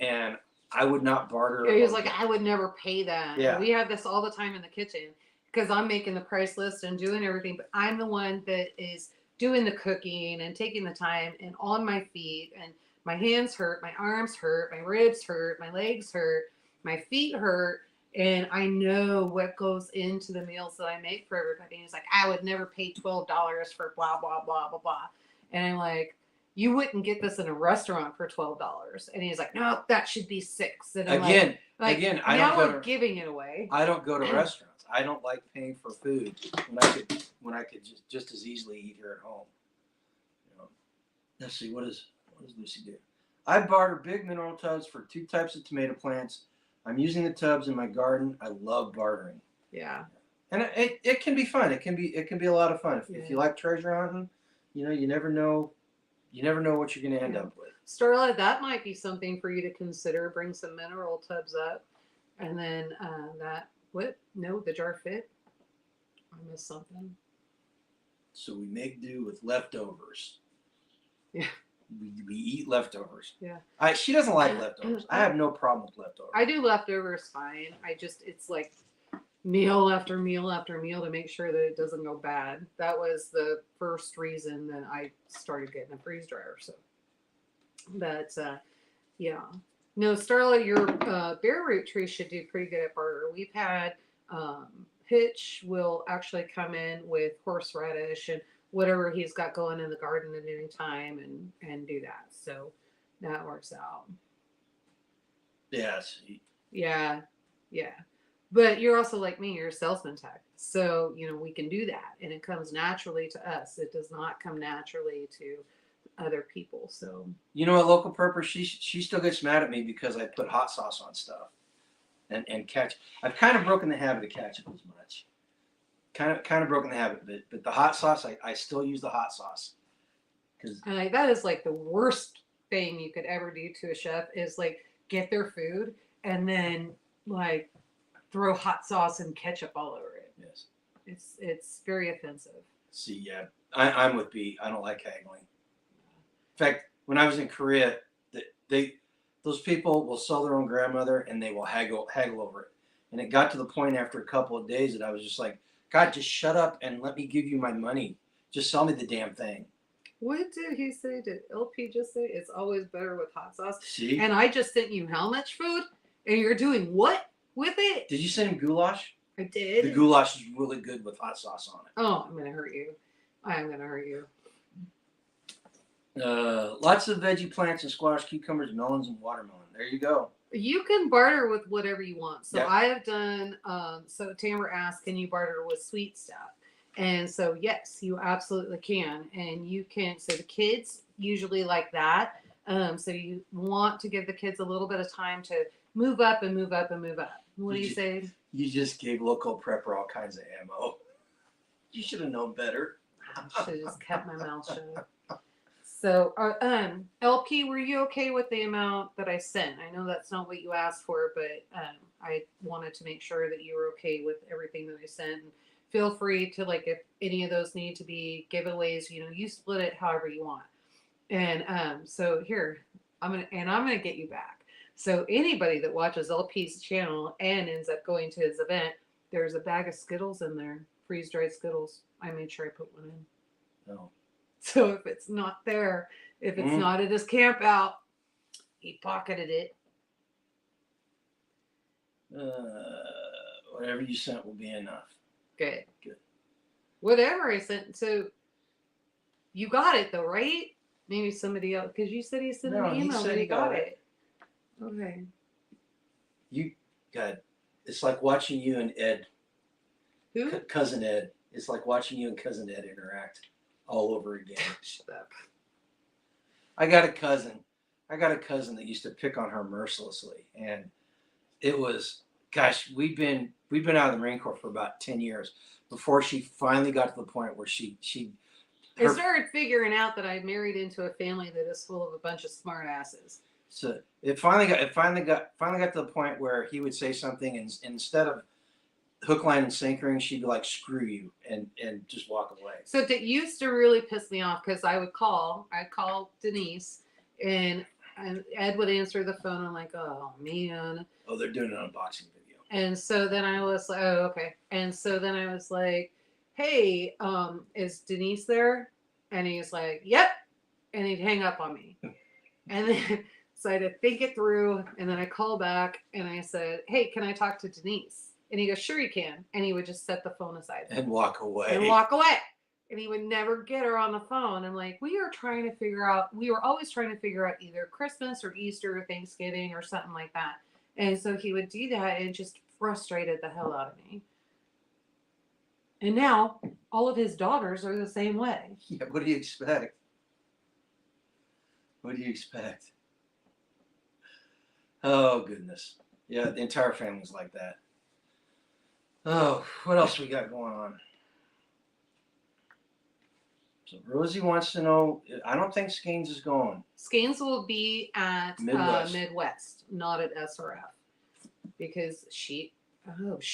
and I would not barter. Yeah, he was like, I would never pay that. Yeah. We have this all the time in the kitchen because I'm making the price list and doing everything, but I'm the one that is doing the cooking and taking the time and on my feet, and my hands hurt, my arms hurt, my ribs hurt, my legs hurt, my feet hurt, and I know what goes into the meals that I make for everybody. And he's like, I would never pay $12 for blah, blah, blah, blah, blah. And I'm like, you wouldn't get this in a restaurant for $12. And he's like, no, that should be $6. And I'm again, I now we're giving it away. I don't go to restaurants. I don't like paying for food when I could just as easily eat here at home. You know, let's see, what does Lucy do? I barter big mineral tubs for 2 types of tomato plants. I'm using the tubs in my garden. I love bartering. Yeah. And it can be fun. It can be a lot of fun if you like treasure hunting. You know, you never know what you're going to end up with. Starla, that might be something for you to consider. Bring some mineral tubs up, and then the jar fit. I missed something. So we make do with leftovers. Yeah. We eat leftovers. Yeah. She doesn't like leftovers. I have no problem with leftovers. I do leftovers fine. It's like meal after meal after meal to make sure that it doesn't go bad. That was the first reason that I started getting a freeze dryer. So, but yeah, no, Starla, your bare root tree should do pretty good at barter. We've had Hitch will actually come in with horseradish and whatever he's got going in the garden at any time and do that. So that works out. Yes. Yeah. But you're also like me, you're a salesman tech. So, we can do that. And it comes naturally to us. It does not come naturally to other people. So, you know, at Local Purpose, she still gets mad at me because I put hot sauce on stuff and catch. I've kind of broken the habit of catching as much. Kind of broken the habit, but the hot sauce, I still use the hot sauce. And that is like the worst thing you could ever do to a chef is like get their food and then like throw hot sauce and ketchup all over it. Yes. It's very offensive. See, yeah, I'm with B. I don't like haggling. In fact, when I was in Korea, those people will sell their own grandmother and they will haggle over it. And it got to the point after a couple of days that I was just like, God, just shut up and let me give you my money. Just sell me the damn thing. What did he say? Did LP just say it's always better with hot sauce? See? And I just sent you how much food? And you're doing what with it? Did you send him goulash? I did. The goulash is really good with hot sauce on it. Oh, I'm going to hurt you. I am going to hurt you. Lots of veggie plants and squash, cucumbers, melons, and watermelon. There you go. You can barter with whatever you want. So yeah. I have done, so Tamara asked, can you barter with sweet stuff? And so, yes, you absolutely can. And you can, so the kids usually like that. So you want to give the kids a little bit of time to move up and move up and move up. What do you say? You just gave Local Prepper all kinds of ammo. You should have known better. I should have just kept my mouth shut. So, LP, were you okay with the amount that I sent? I know that's not what you asked for, but I wanted to make sure that you were okay with everything that I sent. And feel free to, like, if any of those need to be giveaways, you split it however you want. And so here, I'm gonna get you back. So anybody that watches LP's channel and ends up going to his event, there's a bag of Skittles in there, freeze-dried Skittles. I made sure I put one in. No. So if it's not there, if it's not at his camp out, he pocketed it. Whatever you sent will be enough. Good. Whatever I sent. So you got it though, right? Maybe somebody else, because you said he sent No, an he email said that he he got got it. Okay. You got. It's like watching you and Ed, Who? cousin Ed. It's like watching you and cousin Ed interact all over again. Shut up. I got a cousin that used to pick on her mercilessly, and it was, gosh, we've been out of the Marine Corps for about 10 years before she finally got to the point where I started figuring out that I married into a family that is full of a bunch of smart asses. So it finally got to the point where he would say something, and instead of hook, line, and sinker, she'd be like, "Screw you," and just walk away. So it used to really piss me off because I'd call Denise, and Ed would answer the phone. I'm like, oh man. Oh, they're doing an unboxing video. And so then I was like, oh okay. And so then I was like, hey, is Denise there? And he's like, yep. And he'd hang up on me. And then so I had to think it through, and then I call back and I said, hey, can I talk to Denise? And he goes, sure you can. And he would just set the phone aside. And walk away. And he would never get her on the phone. I'm like, we were always trying to figure out either Christmas or Easter or Thanksgiving or something like that. And so he would do that, and it just frustrated the hell out of me. And now all of his daughters are the same way. Yeah, what do you expect? What do you expect? Oh, goodness. Yeah, the entire family's like that. Oh, what else we got going on? So Rosie wants to know, I don't think Skeens is going. Skeens will be at Midwest, not at SRF. Because she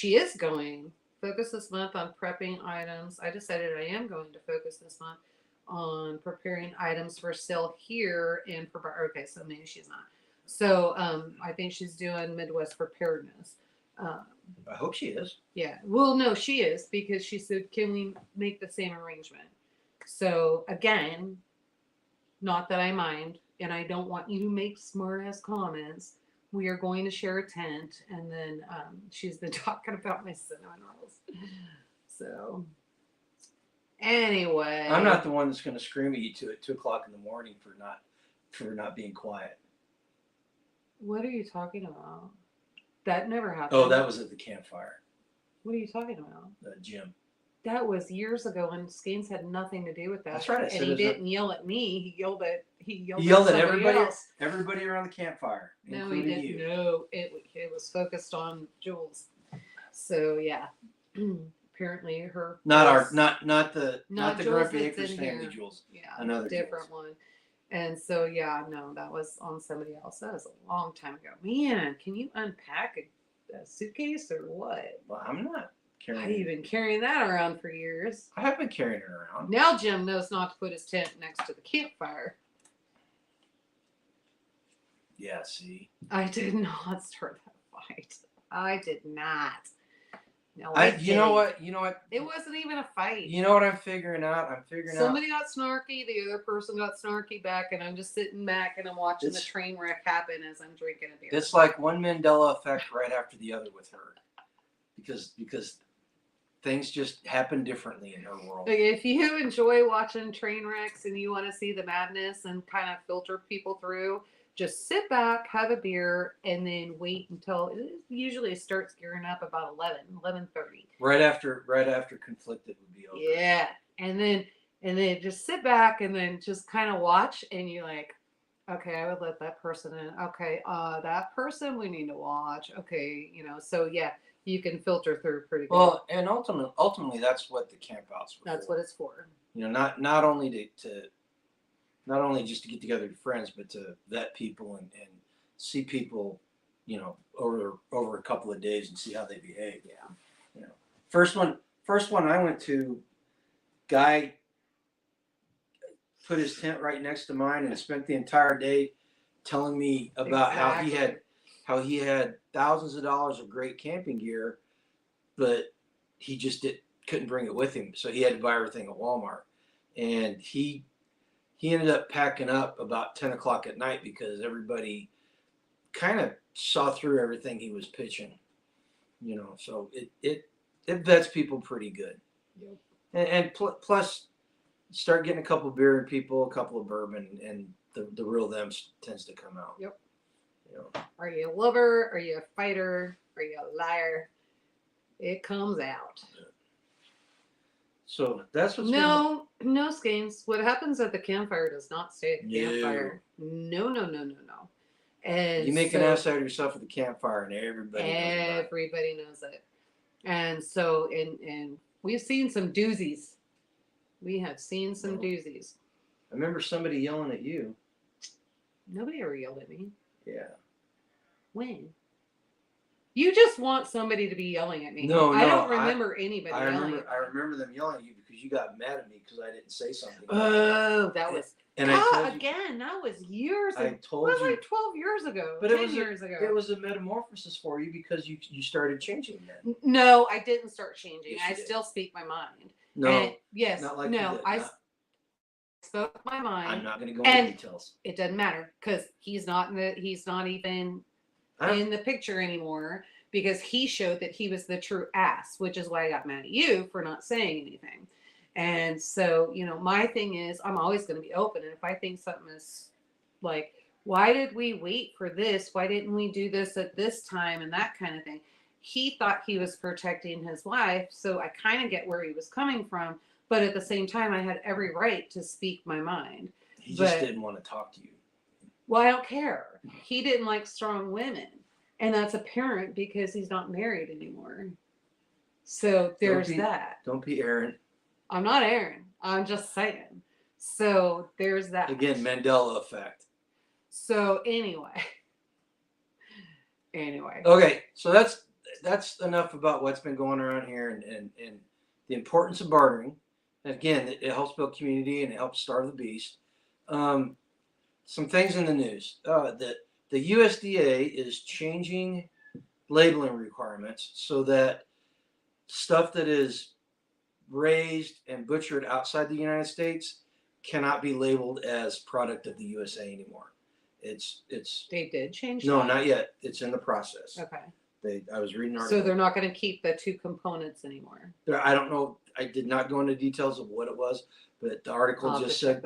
is going. Focus this month on prepping items. I decided I am going to focus this month on preparing items for sale here and for, okay, so maybe she's not. So I think she's doing Midwest preparedness. I hope she is. Yeah. Well, no, she is, because she said, can we make the same arrangement? So again, not that I mind, and I don't want you to make smart ass comments. We are going to share a tent, and then she's been talking about my cinnamon rolls. So anyway, I'm not the one that's going to scream at you at 2:00 in the morning for not being quiet. What are you talking about? That never happened. Oh, that was at the campfire. What are you talking about? Jim. That was years ago, and Skeens had nothing to do with that. That's right. And he didn't yell at me. He yelled at everybody else. Everybody around the campfire. No, he didn't. You. No, it was focused on Jules. So yeah, apparently her. Not the Jules Grumpy that's Acres in family here. Jules. Yeah, another different Jules. one. And so yeah, no, that was on somebody else. That was a long time ago. Man, can you unpack a suitcase or what? Well, I'm not carrying. I've been carrying that around for years. I have been carrying it around. Now Jim knows not to put his tent next to the campfire. Yeah, see. I did not start that fight. I did not. No, You know what? It wasn't even a fight. You know what I'm figuring out? Somebody got snarky, the other person got snarky back, and I'm just sitting back and I'm watching the train wreck happen as I'm drinking a beer. It's like one Mandela effect right after the other with her. Because things just happen differently in her world. Like, if you enjoy watching train wrecks and you want to see the madness and kind of filter people through, just sit back, have a beer, and then wait until it usually starts gearing up about 11:30. Right after Conflicted would be over. Yeah. And then just sit back and then just kind of watch, and you're like, okay, I would let that person in. Okay, that person we need to watch. Okay, so yeah, you can filter through pretty good. Well, and ultimately that's what the campouts were. That's what it's for. Not only not only just to get together with friends, but to vet people and see people, over a couple of days and see how they behave. Yeah. First one I went to, guy put his tent right next to mine and spent the entire day telling me about how he had thousands of dollars of great camping gear, but he just couldn't bring it with him, so he had to buy everything at Walmart. And he ended up packing up about 10 o'clock at night because everybody kind of saw through everything he was pitching, so it vets people pretty good. Yep. And plus, start getting a couple of beer in people, a couple of bourbon, and the real them tends to come out. Yep. You know. Are you a lover? Are you a fighter? Are you a liar? It comes out. So that's what's No schemes. What happens at the campfire does not stay at the No. campfire. No. And you make so an ass out of yourself at the campfire, and everybody knows it. And so, and we've seen some doozies. We have seen some doozies. I remember somebody yelling at you. Nobody ever yelled at me. Yeah. When? You just want somebody to be yelling at me. No, I don't remember anybody I yelling. remember, I remember them yelling at you because you got mad at me because I didn't say something. Oh, that was. And God, I told you, again, that was years ago. I told It was you. like 12 years ago. But 10 years ago. It was a metamorphosis for you because you started changing then. No, I didn't start changing. Yes, I you did. still speak my mind. No. And yes. Not like no, you did. I spoke my mind. I'm not going to go into details. It doesn't matter because he's not even in the picture anymore because he showed that he was the true ass, which is why I got mad at you for not saying anything. And so, my thing is I'm always going to be open. And if I think something is like, why did we wait for this? Why didn't we do this at this time? And that kind of thing. He thought he was protecting his wife. So I kind of get where he was coming from. But at the same time, I had every right to speak my mind. He just didn't want to talk to you. Well, I don't care. He didn't like strong women. And that's apparent because he's not married anymore. So there's that. Don't be Aaron. I'm not Aaron. I'm just saying. So there's that. Again, Mandela effect. So anyway. Okay, so that's enough about what's been going around here and the importance of bartering. And again, it helps build community and it helps starve the beast. Some things in the news. That the USDA is changing labeling requirements so that stuff that is raised and butchered outside the United States cannot be labeled as product of the USA anymore. It's They did change no, that? not yet. It's in the process. Okay. I was reading an article. So they're not going to keep the two components anymore. I don't know. I did not go into details of what it was, but the article just said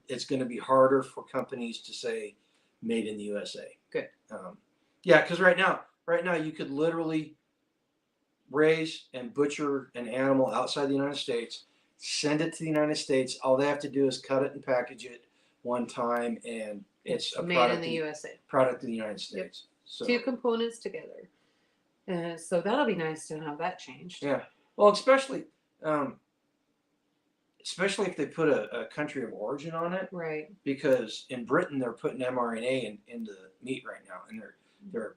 it's gonna be harder for companies to say made in the USA. Good. Yeah, because right now you could literally raise and butcher an animal outside the United States, send it to the United States. All they have to do is cut it and package it one time, and it's a made in the USA. Product of the United States. Yep. So, two components together. So that'll be nice to have that changed. Yeah. Well, especially if they put a country of origin on it. Right. Because in Britain they're putting mRNA into meat right now, and they're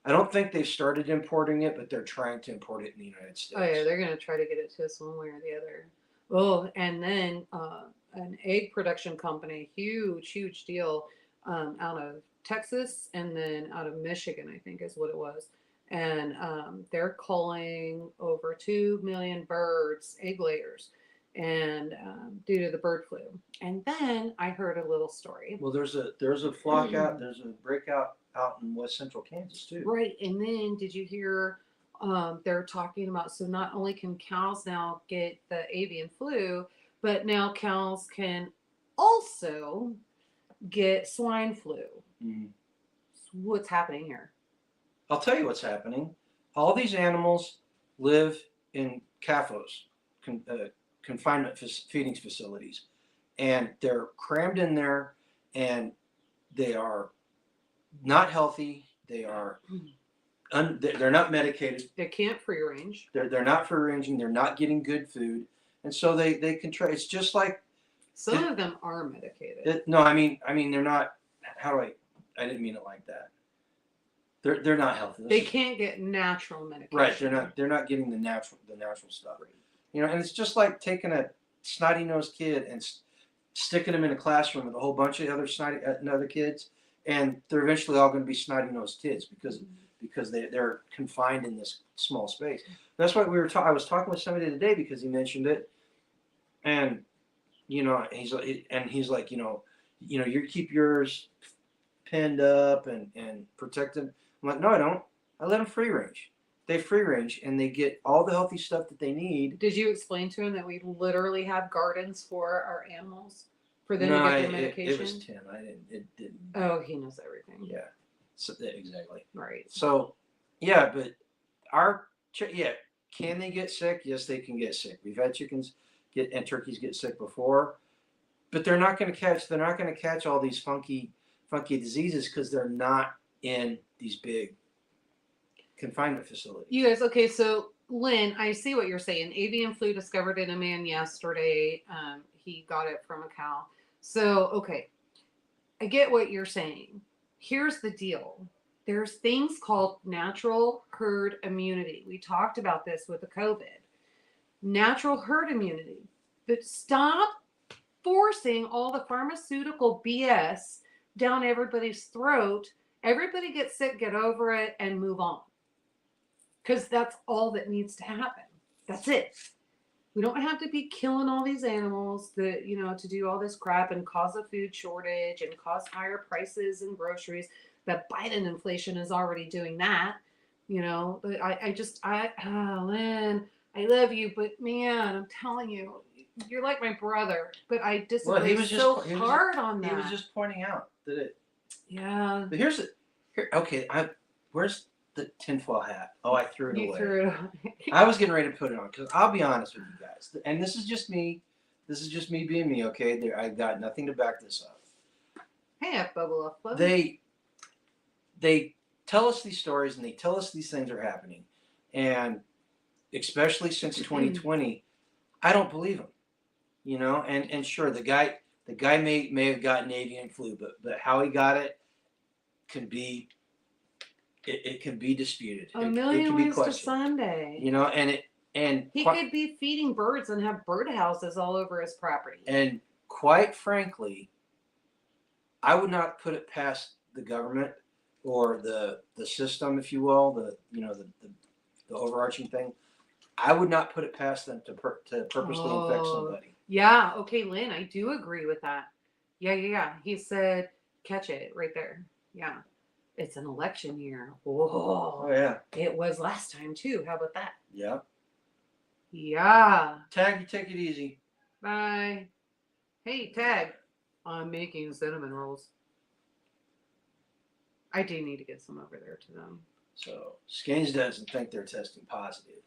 I don't think they've started importing it, but they're trying to import it in the United States. Oh yeah, they're going to try to get it to us one way or the other. Oh, and then an egg production company, huge deal, out of Texas and then out of Michigan, I think is what it was. And they're culling over 2 million birds, egg layers, and due to the bird flu. And then I heard a little story. Well, there's a flock out, there's a breakout out in West Central Kansas too. Right, and then did you hear they're talking about, so not only can cows now get the avian flu, but now cows can also get swine flu. Mm-hmm. What's happening here? I'll tell you what's happening. All these animals live in CAFOs, confinement feeding facilities, and they're crammed in there, and they are not healthy. They are they're not medicated. They can't free range. They're not free ranging. They're not getting good food, and so they can try. It's just like some of them are medicated. No, I mean they're not. How do I didn't mean it like that. They're not healthy. They can't get natural medication. Right. They're not getting the natural stuff. And it's just like taking a snotty-nosed kid and sticking them in a classroom with a whole bunch of other kids, and they're eventually all going to be snotty-nosed kids because they're confined in this small space. That's what I was talking with somebody today because he mentioned it, and he's like, you keep yours pinned up and protect them. I'm like, no, I don't. I let them free range. they free range and they get all the healthy stuff that they need. Did you explain to him that we literally have gardens for our animals for them No, to get their it medication? was Tim. I didn't. It didn't. Oh, he knows everything. Yeah. So, yeah, exactly. Right. So, yeah, but can they get sick? Yes, they can get sick. We've had chickens and turkeys get sick before, but they're not going to catch. They're not going to catch all these funky diseases because they're not in these big confinement facilities. You guys, okay, so Lynn, I see what you're saying. Avian flu discovered in a man yesterday. He got it from a cow. So, okay, I get what you're saying. Here's the deal. There's things called natural herd immunity. We talked about this with the COVID. Natural herd immunity. But stop forcing all the pharmaceutical BS down everybody's throat. Everybody gets sick, get over it, and move on. Because that's all that needs to happen. That's it. We don't have to be killing all these animals that, to do all this crap and cause a food shortage and cause higher prices in groceries. That Biden inflation is already doing that. Lynn, I love you, but man, I'm telling you, you're like my brother. But I disagree hard on that. He was just pointing out that it. Yeah. But okay, where's the tinfoil hat? Oh, I threw it away. You threw it away. I was getting ready to put it on because I'll be honest with you guys, and this is just me. This is just me being me. Okay, I've got nothing to back this up. Hey, F-bubble. They tell us these stories and they tell us these things are happening, and especially since 2020, I don't believe them. And sure, the guy may have gotten avian flu, but how he got it can be. It can be disputed. A million ways to Sunday. And he could be feeding birds and have birdhouses all over his property. And quite frankly, I would not put it past the government or the system, if you will, the overarching thing. I would not put it past them to purposely infect somebody. Yeah. Okay, Lynn, I do agree with that. Yeah. He said, catch it right there. Yeah. It's an election year. Whoa. Oh, yeah. It was last time, too. How about that? Yeah. Yeah. Tag, you take it easy. Bye. Hey, Tag. I'm making cinnamon rolls. I do need to get some over there to them. So, Skeins doesn't think they're testing positive.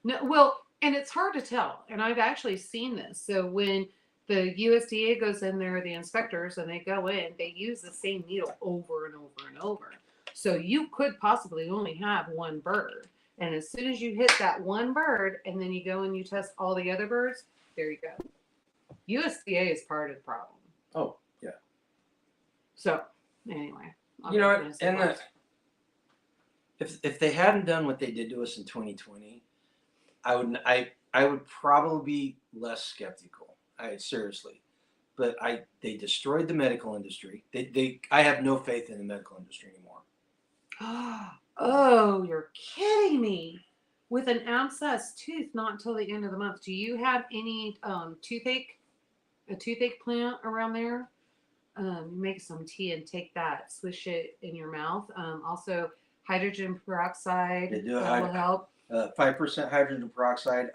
No, well, and it's hard to tell. And I've actually seen this. So, when the USDA goes in there, the inspectors, and they go in, they use the same needle over and over and over. So you could possibly only have one bird. And as soon as you hit that one bird, and then you go and you test all the other birds, there you go. USDA is part of the problem. Oh, yeah. So, anyway. If they hadn't done what they did to us in 2020, I would probably be less skeptical. Seriously, but they destroyed the medical industry. I have no faith in the medical industry anymore. Oh, you're kidding me! With an abscessed tooth, not until the end of the month. Do you have any toothache plant around there? Make some tea and take that, swish it in your mouth. Also, hydrogen peroxide will help. 5% hydrogen peroxide.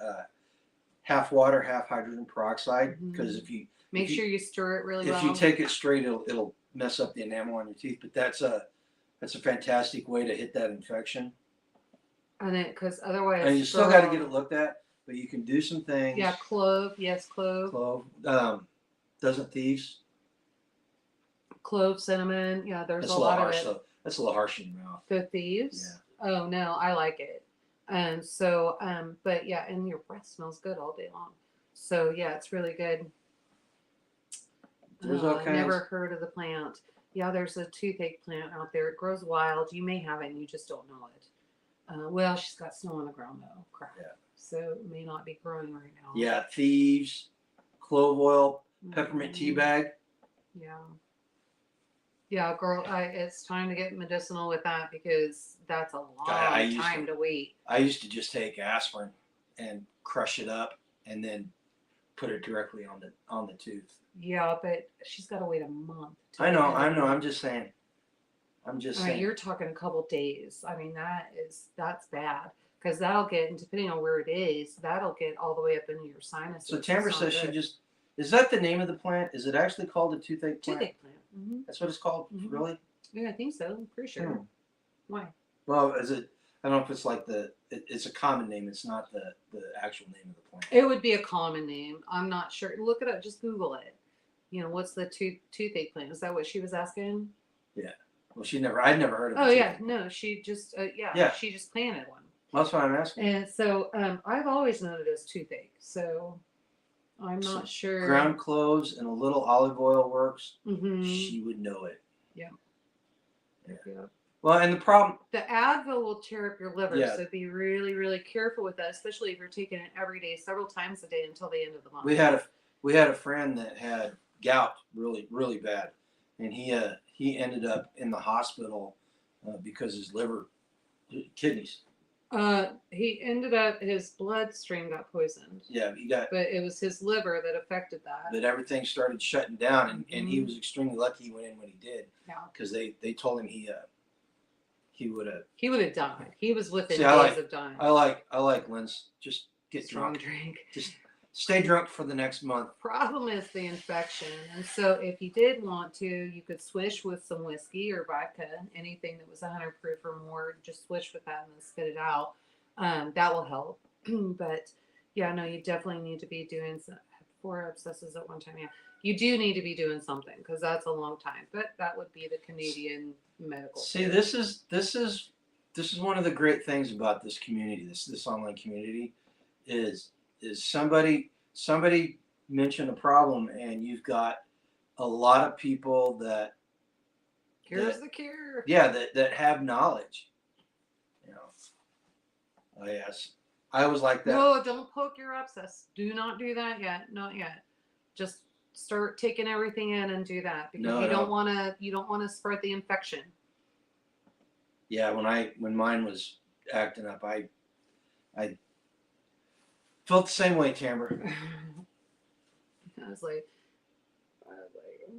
Half water, half hydrogen peroxide. Because if you make sure you stir it really well. If you take it straight, it'll mess up the enamel on your teeth. But that's a fantastic way to hit that infection. And because otherwise, and you still got to get it looked at. But you can do some things. Yeah, clove. Yes, clove. Clove. Doesn't thieves? Clove, cinnamon. Yeah, there's a lot of it. So that's a little harsh in your mouth. The thieves. Yeah. Oh no, I like it. And so, but yeah, and your breath smells good all day long. So yeah, it's really good. I've never heard of the plant. Yeah, there's a toothache plant out there. It grows wild. You may have it and you just don't know it. Well, she's got snow on the ground though. Crap. Yeah. So it may not be growing right now. Yeah, thieves, clove oil, peppermint tea bag. Yeah. Yeah, girl, it's time to get medicinal with that because that's a long time to wait. I used to just take aspirin and crush it up and then put it directly on the tooth. Yeah, but she's got to wait a month. I know. I'm just saying. I'm just All right, saying. you're talking a couple days. I mean, that's bad because that'll get, and depending on where it is, that'll get all the way up into your sinuses. So Tamara says she just. Is that the name of the plant? Is it actually called a toothache plant? Toothache plant. Mm-hmm. That's what it's called, really? Yeah, I think so. I'm pretty sure. Why? Well, is it? I don't know if it's like it's a common name. It's not the actual name of the plant. It would be a common name. I'm not sure. Look it up. Just Google it. You know, what's the toothache plant? Is that what she was asking? Yeah. Well, I'd never heard of it. Oh, yeah. No, she just, she just planted one. Well, that's what I'm asking. And so I've always known it as toothache. So I'm not sure. Ground cloves and a little olive oil works. Mm-hmm. She would know it. Yeah. Well, and the problem. The Advil will tear up your liver. Yeah. So be really, really careful with that, especially if you're taking it every day, several times a day until the end of the month. We had a friend that had gout really, really bad. And he ended up in the hospital because his kidneys. He ended up, his bloodstream got poisoned. Yeah, but it was his liver that affected that. That everything started shutting down, and he was extremely lucky he went in when he did. Yeah. Because they told him he would have. He would have died. He was within days of dying. I like Lynn's. Just get strong drunk. Just stay drunk for the next month. Problem is the infection, and so if you did want to, you could swish with some whiskey or vodka, anything that was 100 proof or more. Just swish with that and then spit it out. That will help. But yeah, no, you definitely need to be doing 4 abscesses at one time. Yeah, you do need to be doing something because that's a long time. But that would be the Canadian medical. See, this is one of the great things about this community. This online community is somebody mention a problem and you've got a lot of people that Here's the cure. Yeah, that have knowledge. You know. Oh yes. I was like that. No, don't poke your abscess. Do not do that yet. Not yet. Just start taking everything in and do that because you don't want to spread the infection. Yeah, when mine was acting up, I felt the same way, Tamara. I was like,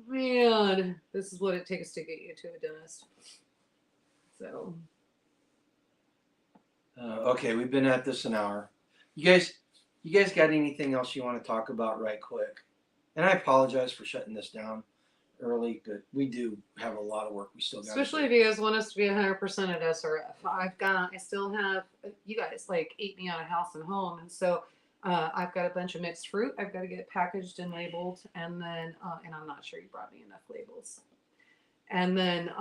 man, this is what it takes to get you to a dentist. So. Okay, we've been at this an hour. You guys got anything else you want to talk about right quick? And I apologize for shutting this down early, but we do have a lot of work we still got. Especially if you guys want us to be 100% at SRF. I still have, you guys like ate me out of house and home, and so I've got a bunch of mixed fruit. I've got to get packaged and labeled, and then and I'm not sure you brought me enough labels. And then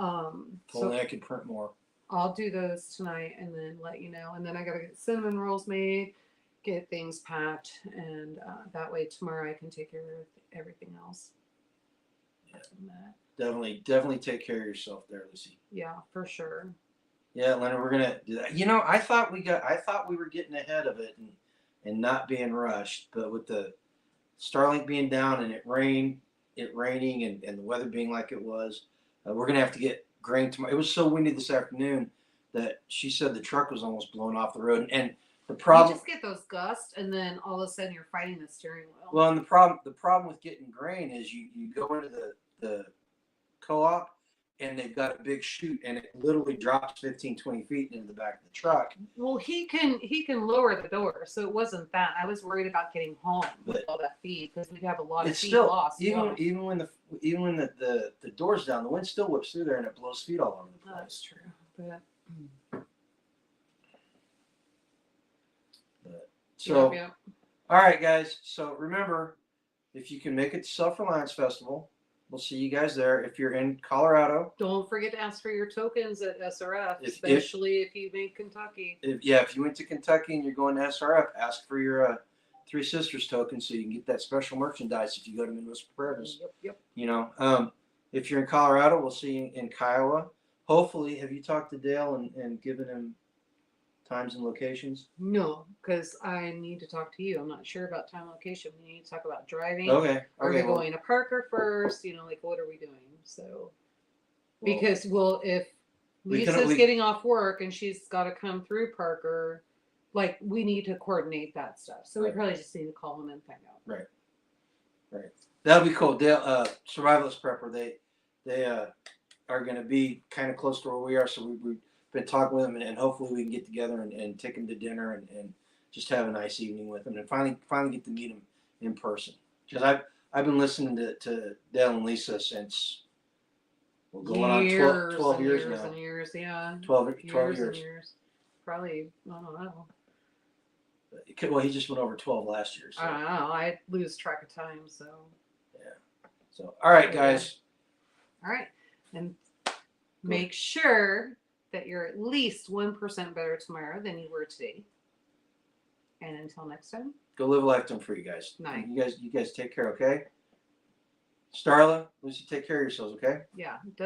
so I could print more. I'll do those tonight and then let you know. And then I got to get cinnamon rolls made, get things packed, and that way tomorrow I can take care of everything else. Yeah. Definitely take care of yourself there, Lucy. Yeah, for sure. Yeah, Leonard, we're gonna do that. You know, I thought we were getting ahead of it and not being rushed, but with the Starlink being down and it raining and the weather being like it was, we're gonna have to get grain tomorrow. It was so windy this afternoon that she said the truck was almost blown off the road. And the problem, you just get those gusts, and then all of a sudden you're fighting the steering wheel. Well, and the problem with getting grain is you go into the co-op and they've got a big chute and it literally drops 15, 20 feet into the back of the truck. Well, he can lower the door, so it wasn't that. I was worried about getting home with all that feed because we'd have a lot of feed lost. Even when the door's down, the wind still whips through there and it blows feed all over the place. That's true. But so, yeah. All right, guys. So remember, if you can make it to Self-Reliance Festival, we'll see you guys there. If you're in Colorado, don't forget to ask for your tokens at SRF, especially if you make Kentucky. If you went to Kentucky and you're going to SRF, ask for your Three Sisters token so you can get that special merchandise if you go to Midwest Preparedness. Yep. You know, if you're in Colorado, we'll see you in Kiowa. Hopefully, have you talked to Dale and given him times and locations? No, because I need to talk to you. I'm not sure about time and location. We need to talk about driving. Okay. Are we going to Parker first? You know, like what are we doing? So, because if Lisa's getting off work and she's got to come through Parker, like we need to coordinate that stuff. So we probably just need to call them and find out. Right. That'll be cool. Dale, Survivalist Prepper, are going to be kind of close to where we are. So we've been talking with them, and hopefully we can get together and take them to dinner and just have a nice evening with them, and finally get to meet them in person. Because I've been listening to Dale and Lisa since we're going on 12 years now. And years, yeah. 12 years. years. And years. Probably, I don't know. Well, he just went over 12 last year. So. I don't know. I lose track of time, so. Yeah. So, all right, guys. All right. And make sure that you're at least 1% better tomorrow than you were today. And until next time. Go live a lifetime free, guys. Night. You guys take care, okay? Starla, Lucy, take care of yourselves, okay? Yeah.